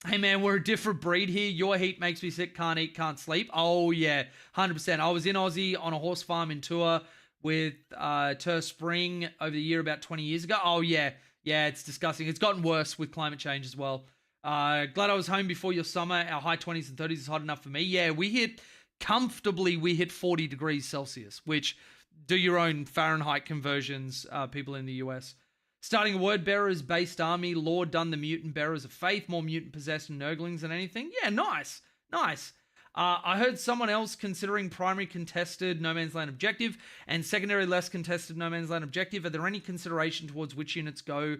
Hey man, we're a different breed here. Your heat makes me sick, can't eat, can't sleep. Oh yeah, 100%. I was in Aussie on a horse farm in Tour with Tur Spring over the year about 20 years ago. Oh yeah, it's disgusting. It's gotten worse with climate change as well. Glad I was home before your summer. Our high 20s and 30s is hot enough for me. Yeah, we hit 40 degrees Celsius, which do your own Fahrenheit conversions, people in the US. Starting a word bearers based army, Lord done the mutant bearers of faith, more mutant possessed and nurglings than anything. Yeah, nice. I heard someone else considering primary contested No Man's Land objective and secondary less contested No Man's Land objective. Are there any consideration towards which units go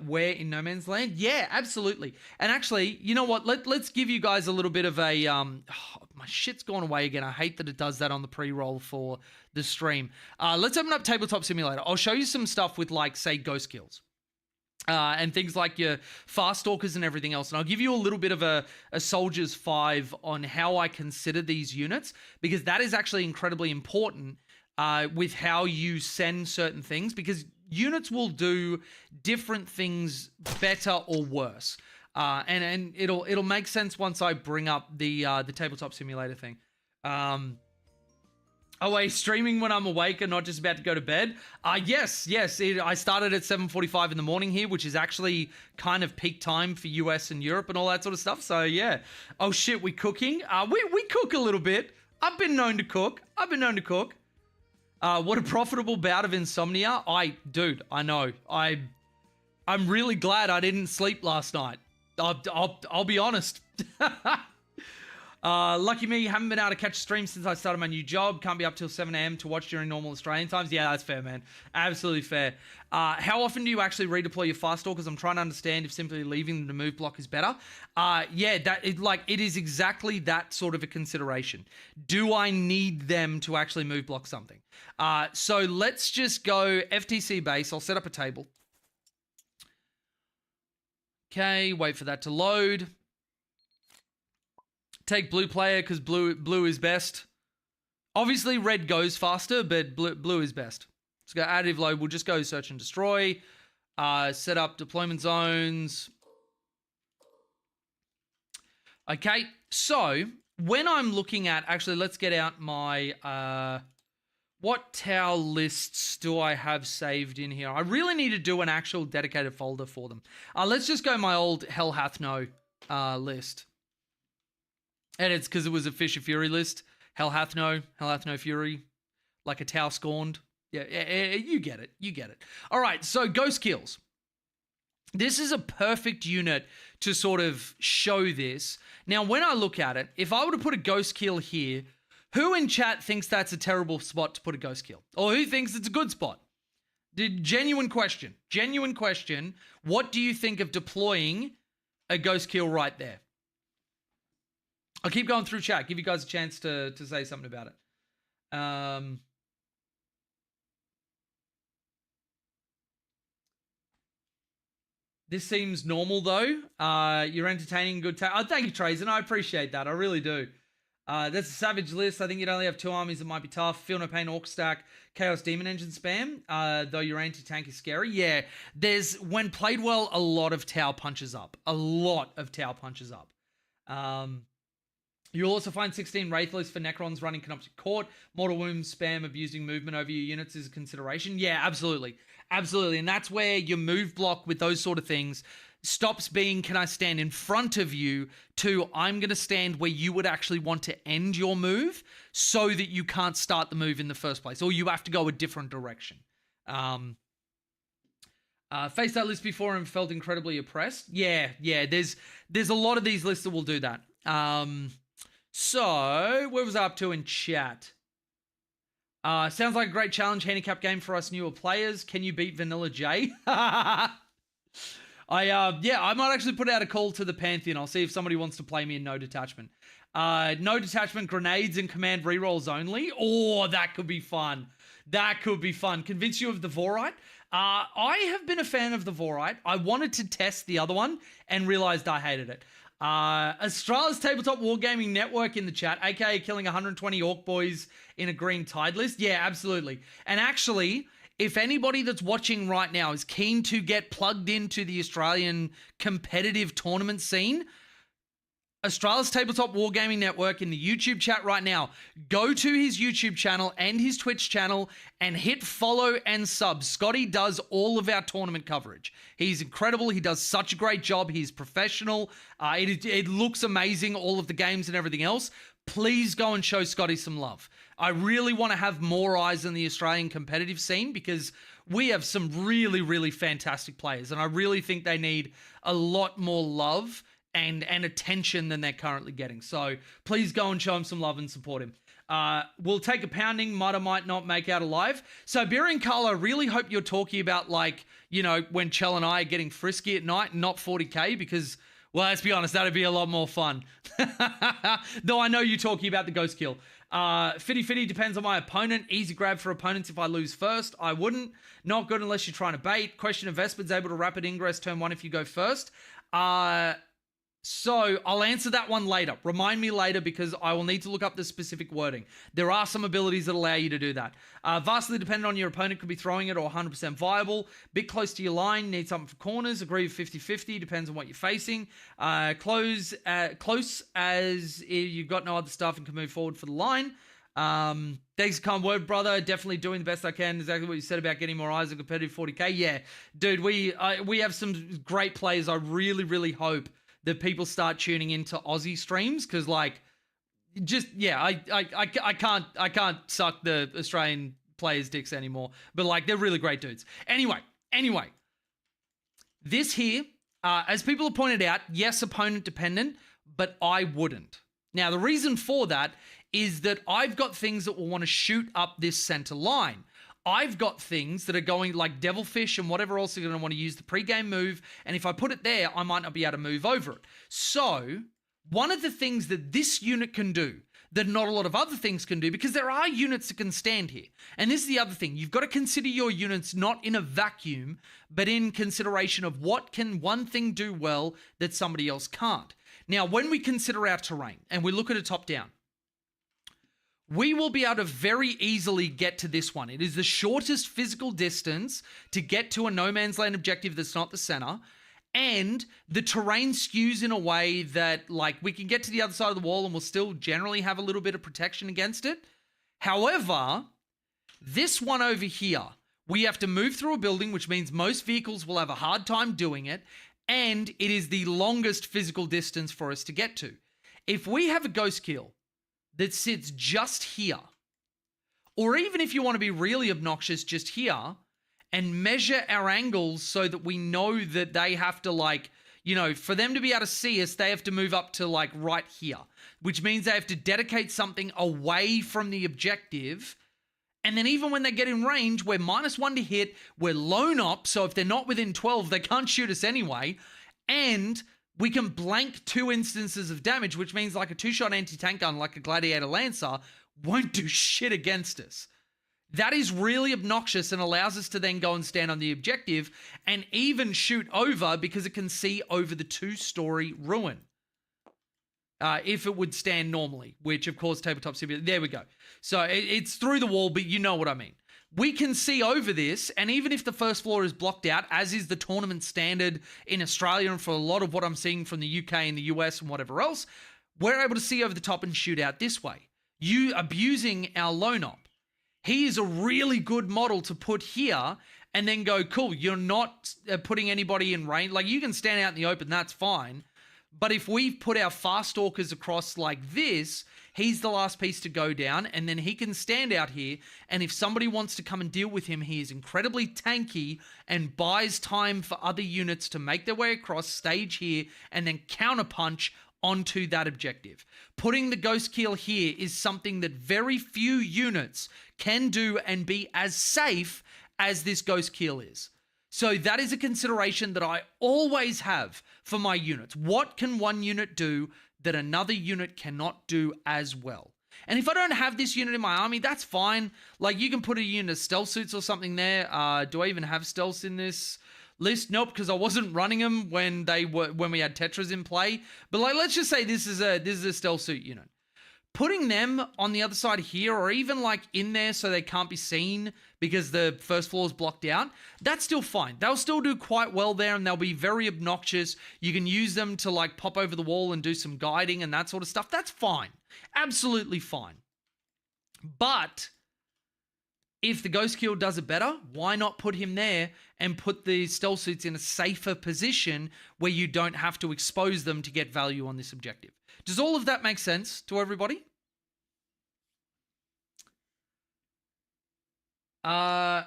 where in No Man's Land? Yeah, absolutely. And actually, you know what? Let's give you guys a little bit of a... my shit's gone away again. I hate that it does that on the pre-roll for the stream. Let's open up Tabletop Simulator. I'll show you some stuff with, like, say, ghost kills. And things like your fast stalkers and everything else. And I'll give you a little bit of a Soldier's 5 on how I consider these units, because that is actually incredibly important with how you send certain things, because units will do different things better or worse. And it'll make sense once I bring up the Tabletop Simulator thing. Oh wait, streaming when I'm awake and not just about to go to bed? Yes. I started at 7:45 in the morning here, which is actually kind of peak time for US and Europe and all that sort of stuff. So yeah. Oh shit, we cooking? We cook a little bit. I've been known to cook. What a profitable bout of insomnia. I know. I'm really glad I didn't sleep last night. I'll be honest. Lucky me, haven't been able to catch a stream since I started my new job. Can't be up till 7 a.m. to watch during normal Australian times. Yeah, that's fair, man. Absolutely fair. How often do you actually redeploy your fast stalkers? I'm trying to understand if simply leaving them to move block is better. It is exactly that sort of a consideration. Do I need them to actually move block something? So let's just go FTC base. I'll set up a table. Okay, wait for that to load. Take blue player because blue is best. Obviously, red goes faster, but blue is best. Let's go additive load. We'll just go search and destroy. Set up deployment zones. Okay, so when I'm looking at... Actually, let's get out my... what towel lists do I have saved in here? I really need to do an actual dedicated folder for them. Let's just go my old Hell Hath No list. And it's because it was a Fisher Fury list. Hell Hath No Fury. Like a Tau Scorned. Yeah, you get it. All right, so Ghost Kills. This is a perfect unit to sort of show this. Now, when I look at it, if I were to put a Ghost Kill here, who in chat thinks that's a terrible spot to put a Ghost Kill? Or who thinks it's a good spot? Genuine question. What do you think of deploying a Ghost Kill right there? I'll keep going through chat. Give you guys a chance to say something about it. This seems normal, though. You're entertaining. Good. Thank you, Trazen. I appreciate that. I really do. That's a savage list. I think you'd only have 2 armies that might be tough. Feel No Pain, Orc Stack, Chaos Demon Engine spam. Though your anti-tank is scary. Yeah, there's, when played well, a lot of Tau punches up. You'll also find 16 Wraith lists for Necrons running Canoptic Court. Mortal Wounds spam abusing movement over your units is a consideration. Yeah, absolutely. And that's where your move block with those sort of things stops being, can I stand in front of you, to I'm going to stand where you would actually want to end your move so that you can't start the move in the first place, or you have to go a different direction. Faced that list before and felt incredibly oppressed. Yeah, there's a lot of these lists that will do that. So, where was I up to in chat? Sounds like a great challenge handicap game for us newer players. Can you beat Vanilla J? I might actually put out a call to the Pantheon. I'll see if somebody wants to play me in no detachment. No detachment, grenades, and command rerolls only. Oh, that could be fun. That could be fun. Convince you of the Vorite. I have been a fan of the Vorite. I wanted to test the other one and realized I hated it. Australia's Tabletop Wargaming Network in the chat, aka killing 120 Orc boys in a green tide list. Yeah, absolutely. And actually, if anybody that's watching right now is keen to get plugged into the Australian competitive tournament scene, Australia's Tabletop Wargaming Network in the YouTube chat right now. Go to his YouTube channel and his Twitch channel and hit follow and sub. Scotty does all of our tournament coverage. He's incredible. He does such a great job. He's professional. It looks amazing, all of the games and everything else. Please go and show Scotty some love. I really want to have more eyes on the Australian competitive scene because we have some really, really fantastic players, and I really think they need a lot more love and attention than they're currently getting. So please go and show him some love and support him. We'll take a pounding, might or might not make out alive. So Beer and Carl, I really hope you're talking about, like, you know, when Chell and I are getting frisky at night and not 40k, because, well, let's be honest, that'd be a lot more fun. Though I know you're talking about the ghost kill. Fitty depends on my opponent. Easy grab for opponents if I lose first. I wouldn't. Not good unless you're trying to bait. Question of Vespers able to rapid ingress turn 1 if you go first. So I'll answer that one later. Remind me later because I will need to look up the specific wording. There are some abilities that allow you to do that. Vastly dependent on your opponent, could be throwing it or 100% viable. Bit close to your line, need something for corners. Agree with 50-50, depends on what you're facing. Close as you've got no other stuff and can move forward for the line. Thanks for kind word, brother. Definitely doing the best I can. Exactly what you said about getting more eyes on competitive 40k. Yeah, dude, we have some great players. I really, really hope that people start tuning into Aussie streams because, like, just, yeah, I can't suck the Australian players' dicks anymore. But, like, they're really great dudes. Anyway, this here, as people have pointed out, yes, opponent dependent, but I wouldn't. Now, the reason for that is that I've got things that will want to shoot up this center line. I've got things that are going like Devilfish and whatever else are going to want to use the pregame move. And if I put it there, I might not be able to move over it. So one of the things that this unit can do that not a lot of other things can do, because there are units that can stand here. And this is the other thing. You've got to consider your units not in a vacuum, but in consideration of what can one thing do well that somebody else can't. Now, when we consider our terrain and we look at it top down, we will be able to very easily get to this one. It is the shortest physical distance to get to a no man's land objective that's not the center. And the terrain skews in a way that, like, we can get to the other side of the wall and we'll still generally have a little bit of protection against it. However, this one over here, we have to move through a building, which means most vehicles will have a hard time doing it. And it is the longest physical distance for us to get to. If we have a ghost kill that sits just here, or even if you want to be really obnoxious, just here, and measure our angles so that we know that they have to, like, you know, for them to be able to see us, they have to move up to, like, right here, which means they have to dedicate something away from the objective. And then even when they get in range, we're -1 to hit, we're lone op, so if they're not within 12, they can't shoot us anyway, and we can blank 2 instances of damage, which means like a 2-shot anti-tank gun, like a Gladiator Lancer, won't do shit against us. That is really obnoxious and allows us to then go and stand on the objective and even shoot over because it can see over the 2-story ruin. If it would stand normally, which of course Tabletop Simulator, there we go. So it's through the wall, but you know what I mean. We can see over this, and even if the first floor is blocked out, as is the tournament standard in Australia and for a lot of what I'm seeing from the UK and the US and whatever else, we're able to see over the top and shoot out this way. You abusing our lone op. He is a really good model to put here and then go, cool, you're not putting anybody in range. Like, you can stand out in the open, that's fine. But if we put our fast stalkers across like this, he's the last piece to go down, and then he can stand out here, and if somebody wants to come and deal with him, he is incredibly tanky and buys time for other units to make their way across, stage here, and then counterpunch onto that objective. Putting the ghost kill here is something that very few units can do and be as safe as this ghost kill is. So that is a consideration that I always have for my units. What can one unit do that another unit cannot do as well? And if I don't have this unit in my army, that's fine. Like, you can put a unit of stealth suits or something there. Do I even have stealths in this list? Nope, because I wasn't running them when we had Tetras in play. But like, let's just say this is a stealth suit unit. Putting them on the other side here, or even like in there so they can't be seen because the first floor is blocked out, that's still fine. They'll still do quite well there, and they'll be very obnoxious. You can use them to like pop over the wall and do some guiding and that sort of stuff. That's fine. Absolutely fine. But if the Ghost Kill does it better, why not put him there and put the stealth suits in a safer position where you don't have to expose them to get value on this objective? Does all of that make sense to everybody? Can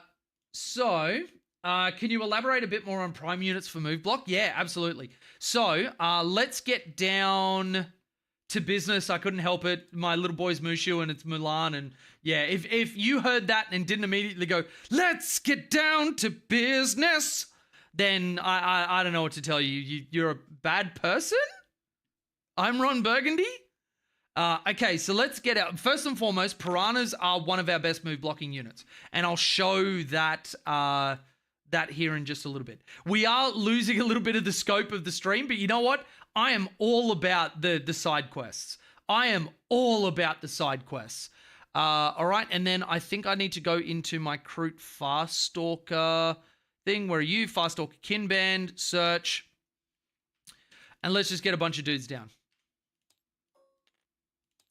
you elaborate a bit more on prime units for move block? Yeah, absolutely. So let's get down to business. I couldn't help it. My little boy's Mushu and it's Mulan. And yeah, if you heard that and didn't immediately go, let's get down to business, then I don't know what to tell you. You're a bad person? I'm Ron Burgundy? Okay, so let's get out. First and foremost, piranhas are one of our best move blocking units. And I'll show that here in just a little bit. We are losing a little bit of the scope of the stream, but you know what? I am all about the side quests. I am all about the side quests. All right, and then I think I need to go into my Kroot Fast Stalker thing. Where are you? Fast Stalker Kinband, search. And let's just get a bunch of dudes down.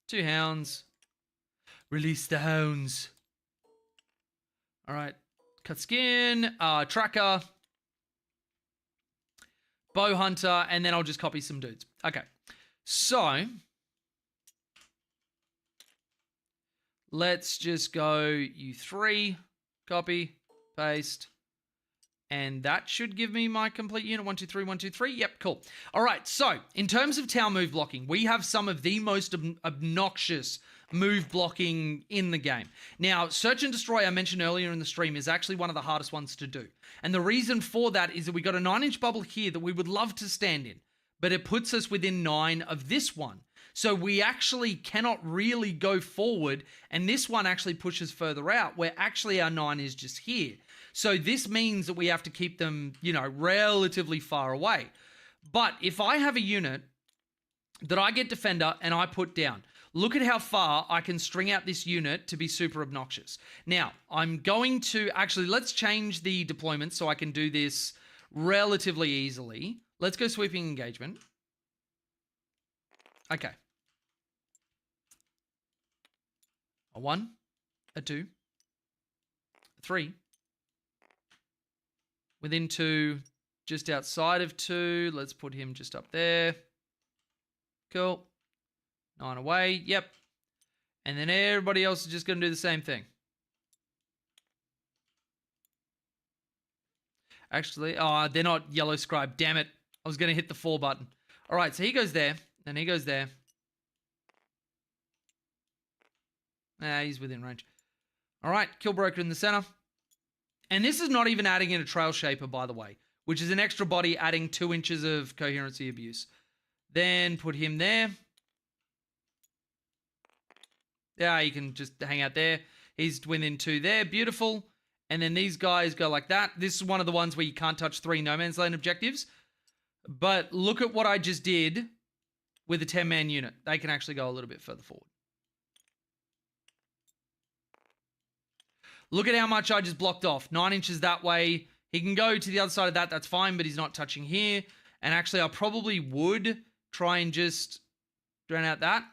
2 hounds. Release the hounds. All right. Cut skin. Tracker. Bow hunter. And then I'll just copy some dudes. Okay. So let's just go U3. Copy. Paste. And that should give me my complete unit. 1, 2, 3, 1, 2, 3. Yep, cool. All right, so in terms of tower move blocking, we have some of the most obnoxious move blocking in the game. Now, Search and Destroy, I mentioned earlier in the stream, is actually one of the hardest ones to do. And the reason for that is that we got a 9-inch bubble here that we would love to stand in, but it puts us within 9 of this one. So we actually cannot really go forward, and this one actually pushes further out, where actually our 9 is just here. So this means that we have to keep them, relatively far away. But if I have a unit that I get defender and I put down, look at how far I can string out this unit to be super obnoxious. Now, I'm going to let's change the deployment so I can do this relatively easily. Let's go sweeping engagement. Okay. A 1, a 2, a 3. Within 2, just outside of 2. Let's put him just up there. Cool. 9 away. Yep. And then everybody else is just going to do the same thing. Actually, they're not yellow scribe. Damn it. I was going to hit the 4 button. All right, so he goes there. And he goes there. He's within range. All right, kill broker in the center. And this is not even adding in a trail shaper, by the way, which is an extra body adding 2 inches of coherency abuse. Then put him there. Yeah, you can just hang out there. He's within 2 there. Beautiful. And then these guys go like that. This is one of the ones where you can't touch 3 no man's land objectives. But look at what I just did with a 10-man unit. They can actually go a little bit further forward. Look at how much I just blocked off. 9 inches that way. He can go to the other side of that. That's fine, but he's not touching here. And actually, I probably would try and just drown out that.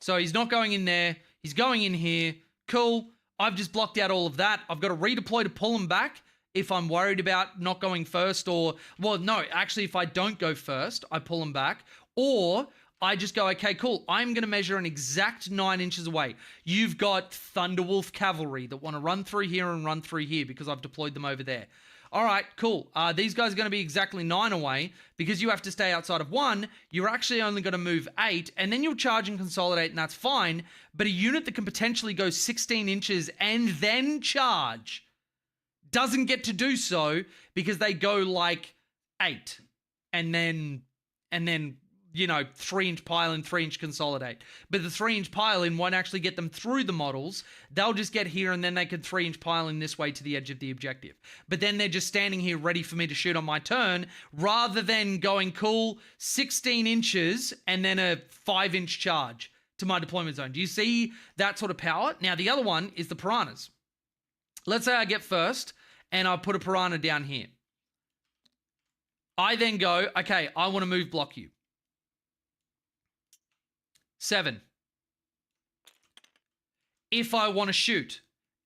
So he's not going in there. He's going in here. Cool. I've just blocked out all of that. I've got to redeploy to pull him back if I'm worried about not going first or... Well, no, actually, if I don't go first, I pull him back. Or... I just go, okay, cool. I'm going to measure an exact 9 inches away. You've got Thunderwolf cavalry that want to run through here and run through here because I've deployed them over there. All right, cool. These guys are going to be exactly 9 away because you have to stay outside of 1. You're actually only going to move 8, and then you'll charge and consolidate, and that's fine. But a unit that can potentially go 16 inches and then charge doesn't get to do so because they go like 8 and then 3-inch pile and 3-inch consolidate. But the 3-inch pile in won't actually get them through the models. They'll just get here and then they can 3-inch pile in this way to the edge of the objective. But then they're just standing here ready for me to shoot on my turn rather than going cool 16 inches and then a 5-inch charge to my deployment zone. Do you see that sort of power? Now, the other one is the piranhas. Let's say I get first and I put a piranha down here. I then go, okay, I want to move block you. 7. If I want to shoot.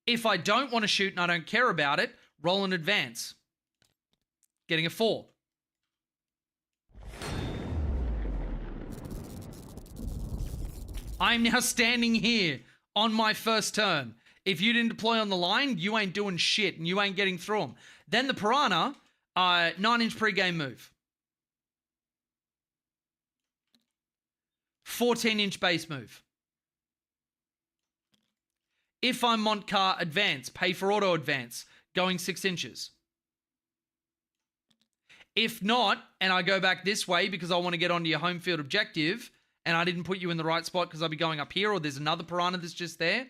If I don't want to shoot and I don't care about it, roll an advance. Getting a 4. I'm now standing here on my first turn. If you didn't deploy on the line, you ain't doing shit and you ain't getting through them. Then the piranha, 9-inch pre-game move. 14-inch base move. If I'm Montcar, advance, pay for auto advance, going 6 inches. If not, and I go back this way because I want to get onto your home field objective, and I didn't put you in the right spot because I'll be going up here, or there's another piranha that's just there,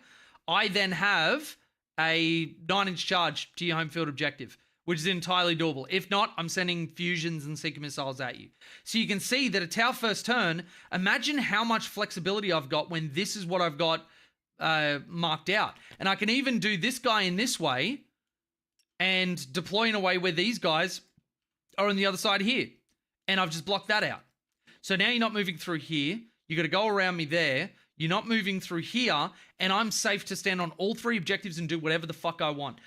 I then have a 9-inch charge to your home field objective, which is entirely doable. If not, I'm sending fusions and seeker missiles at you. So you can see that at our first turn, imagine how much flexibility I've got when this is what I've got marked out. And I can even do this guy in this way and deploy in a way where these guys are on the other side here. And I've just blocked that out. So now you're not moving through here. You got to go around me there. You're not moving through here, and I'm safe to stand on all 3 objectives and do whatever the fuck I want.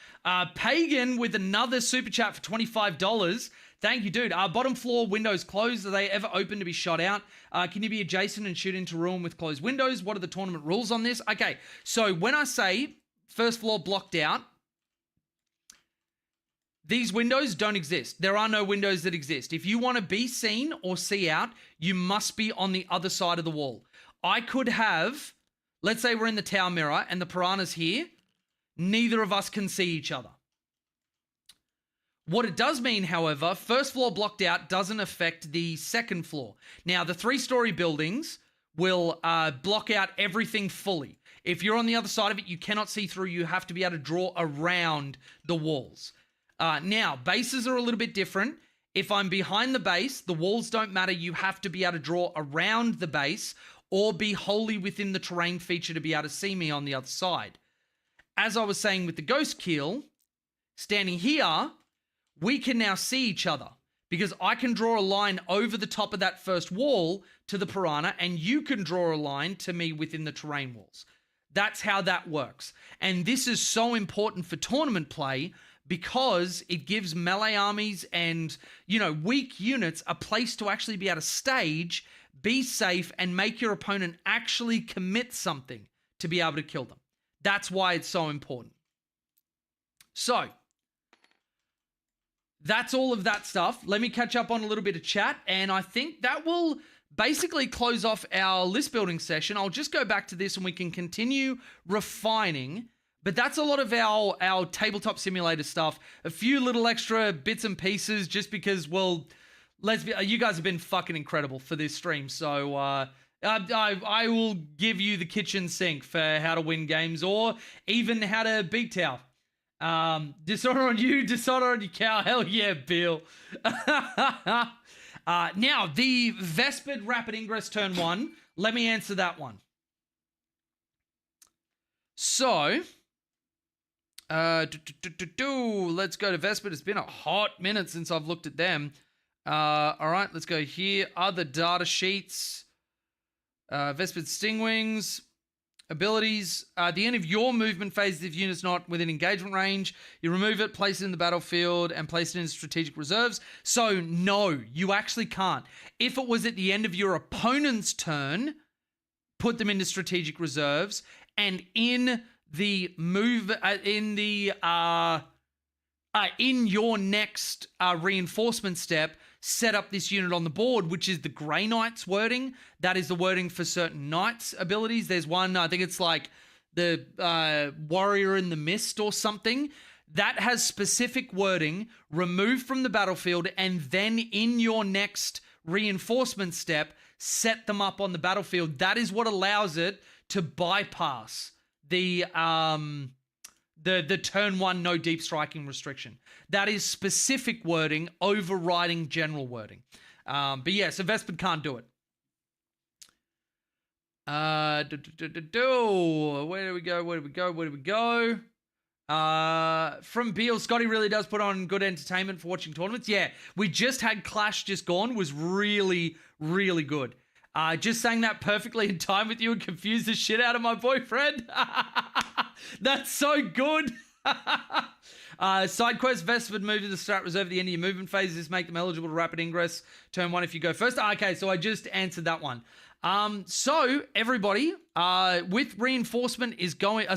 Pagan with another super chat for $25. Thank you, dude. Bottom floor windows closed. Are they ever open to be shot out? Can you be adjacent and shoot into ruin with closed windows? What are the tournament rules on this? Okay, so when I say first floor blocked out, these windows don't exist. There are no windows that exist. If you want to be seen or see out, you must be on the other side of the wall. I could have, let's say we're in the tower mirror and the piranha's here. Neither of us can see each other. What it does mean, however, first floor blocked out doesn't affect the second floor. Now, the 3-story buildings will block out everything fully. If you're on the other side of it, you cannot see through. You have to be able to draw around the walls. Now, bases are a little bit different. If I'm behind the base, the walls don't matter. You have to be able to draw around the base or be wholly within the terrain feature to be able to see me on the other side. As I was saying with the ghost kill, standing here, we can now see each other because I can draw a line over the top of that first wall to the piranha and you can draw a line to me within the terrain walls. That's how that works. And this is so important for tournament play because it gives melee armies and, weak units a place to actually be able to stage, be safe, and make your opponent actually commit something to be able to kill them. That's why it's so important. So, that's all of that stuff. Let me catch up on a little bit of chat, and I think that will basically close off our list building session. I'll just go back to this and we can continue refining. But that's a lot of our tabletop simulator stuff. A few little extra bits and pieces just because, well, you guys have been fucking incredible for this stream. So I will give you the kitchen sink for how to win games or even how to beat Tau. Dishonor on you, dishonor on your cow. Hell yeah, Bill. Now, the Vespid Rapid Ingress turn 1. Let me answer that one. So, let's go to Vespid. It's been a hot minute since I've looked at them. All right, let's go here. Other data sheets. Vespid Stingwings. Abilities. At the end of your movement phase, if unit's not within engagement range, you remove it, place it in the battlefield, and place it in strategic reserves. So, no, you actually can't. If it was at the end of your opponent's turn, put them into strategic reserves, and in the move, in your next reinforcement step, set up this unit on the board, which is the Grey Knight's wording. That is the wording for certain Knights abilities. There's one, I think it's like the Warrior in the Mist or something. that has specific wording, remove from the battlefield, and then in your next reinforcement step, set them up on the battlefield. That is what allows it to bypass the turn one no deep striking restriction. That is specific wording overriding general wording. But yeah, so Vespid can't do it. Where do we go? From Beal, Scotty really does put on good entertainment for watching tournaments. Yeah, we just had Clash just gone, was really, really good. Just saying that perfectly in time with you and confused the shit out of my boyfriend. That's so good. Side quest, Vespid move to the start reserve at the end of your movement phase. This make them eligible to rapid ingress turn one if you go first. Okay, so I just answered that one. So everybody, with reinforcement is going,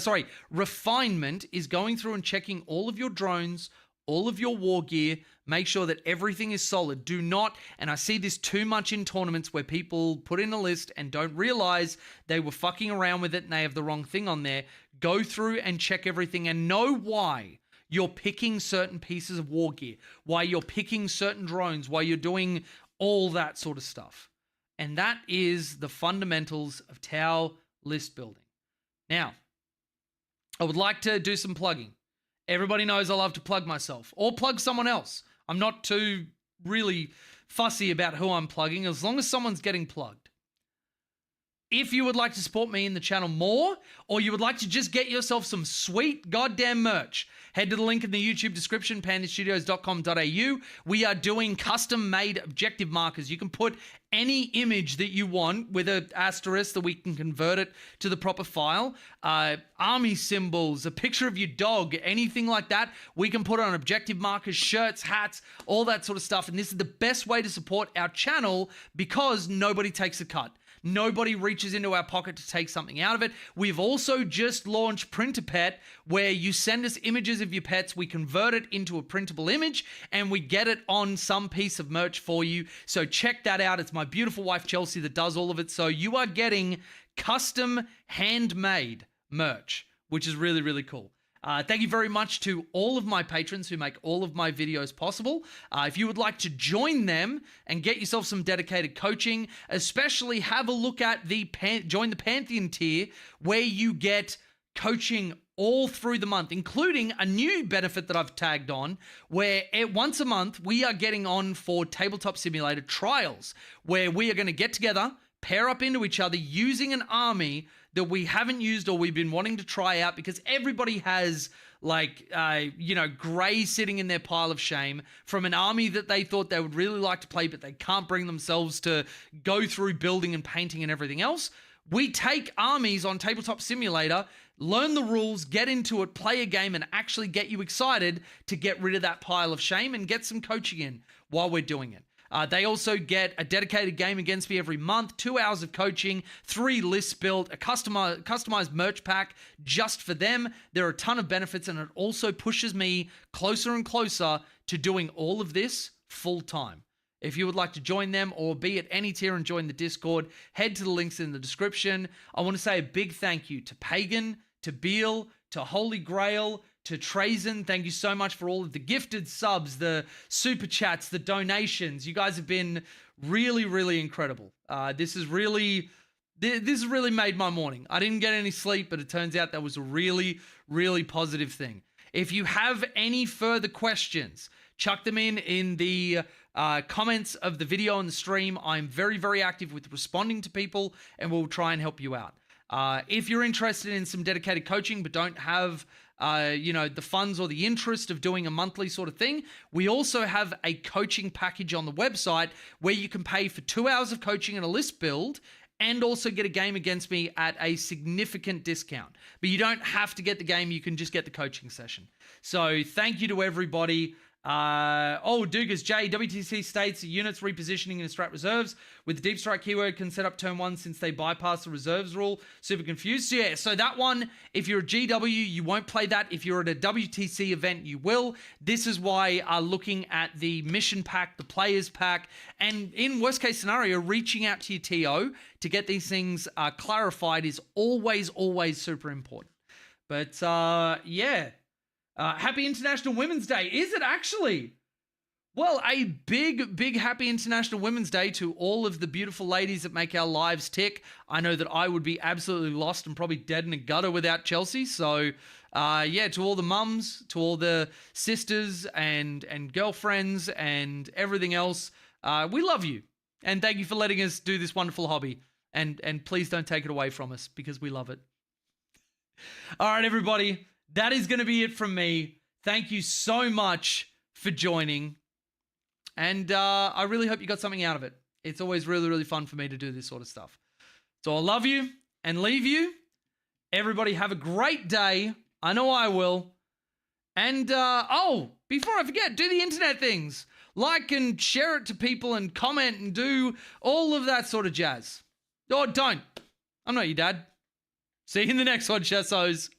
refinement is going through and checking all of your drones, all of your war gear, make sure that everything is solid. Do not, and I see this too much in tournaments where people put in a list and don't realize they were fucking around with it and they have the wrong thing on there. Go through and check everything and know why you're picking certain pieces of war gear, why you're picking certain drones, why you're doing all that sort of stuff. And that is the fundamentals of Tau list building. Now, I would like to do some plugging. Everybody knows I love to plug myself or plug someone else. I'm not too really fussy about who I'm plugging as long as someone's getting plugged. If you would like to support me in the channel more, or you would like to just get yourself some sweet goddamn merch, head to the link in the YouTube description, pandastudios.com.au. We are doing custom-made objective markers. You can put any image that you want with an asterisk that we can convert it to the proper file. Army symbols, a picture of your dog, anything like that. We can put on objective markers, shirts, hats, all that sort of stuff. And this is the best way to support our channel because nobody takes a cut. Nobody reaches into our pocket to take something out of it. We've also just launched Print-a-Pet, where you send us images of your pets, we convert it into a printable image, and we get it on some piece of merch for you. So check that out. It's my beautiful wife, Chelsea, that does all of it. So you are getting custom handmade merch, which is really, really cool. Thank you very much to all of my patrons who make all of my videos possible. If you would like to join them and get yourself some dedicated coaching, especially have a look at the Join the Pantheon tier, where you get coaching all through the month, including a new benefit that I've tagged on, where once a month we are getting on for Tabletop Simulator trials, where we are going to get together, pair up into each other using an army that we haven't used or we've been wanting to try out, because everybody has gray sitting in their pile of shame from an army that they thought they would really like to play, but they can't bring themselves to go through building and painting and everything else. We take armies on Tabletop Simulator, learn the rules, get into it, play a game, and actually get you excited to get rid of that pile of shame and get some coaching in while we're doing it. They also get a dedicated game against me every month, 2 hours of coaching, 3 lists built, a customized merch pack just for them. There are a ton of benefits, and it also pushes me closer and closer to doing all of this full time. If you would like to join them or be at any tier and join the Discord, head to the links in the description. I want to say a big thank you to Pagan, to Beal, to Holy Grail, to Trazen. Thank you so much for all of the gifted subs, the super chats, the donations. You guys have been really, really incredible. This has really made my morning. I didn't get any sleep, but it turns out that was a really, really positive thing. If you have any further questions, chuck them in the comments of the video and the stream. I'm very, very active with responding to people, and we'll try and help you out. If you're interested in some dedicated coaching but don't have the funds or the interest of doing a monthly sort of thing, we also have a coaching package on the website where you can pay for 2 hours of coaching and a list build and also get a game against me at a significant discount. But you don't have to get the game, you can just get the coaching session. So thank you to everybody. Dugas J, WTC states units repositioning in strat reserves with the deep strike keyword can set up turn 1 since they bypass the reserves rule. Super confused. So yeah, so that one, if you're a GW, you won't play that. If you're at a WTC event, you will. This is why looking at the mission pack, the players pack, and in worst case scenario, reaching out to your TO to get these things clarified is always, always super important. But yeah. Happy International Women's Day. Is it actually? Well, a big happy International Women's Day to all of the beautiful ladies that make our lives tick. I know that I would be absolutely lost and probably dead in a gutter without Chelsea. So, yeah, to all the mums, to all the sisters and girlfriends and everything else, we love you. And thank you for letting us do this wonderful hobby. And please don't take it away from us because we love it. All right, everybody, that is going to be it from me. Thank you so much for joining. And I really hope you got something out of it. It's always really fun for me to do this sort of stuff. So I love you and leave you. Everybody have a great day. I know I will. And, before I forget, do the internet things. Like and share it to people and comment and do all of that sort of jazz. Or don't. I'm not your dad. See you in the next one, Chassos.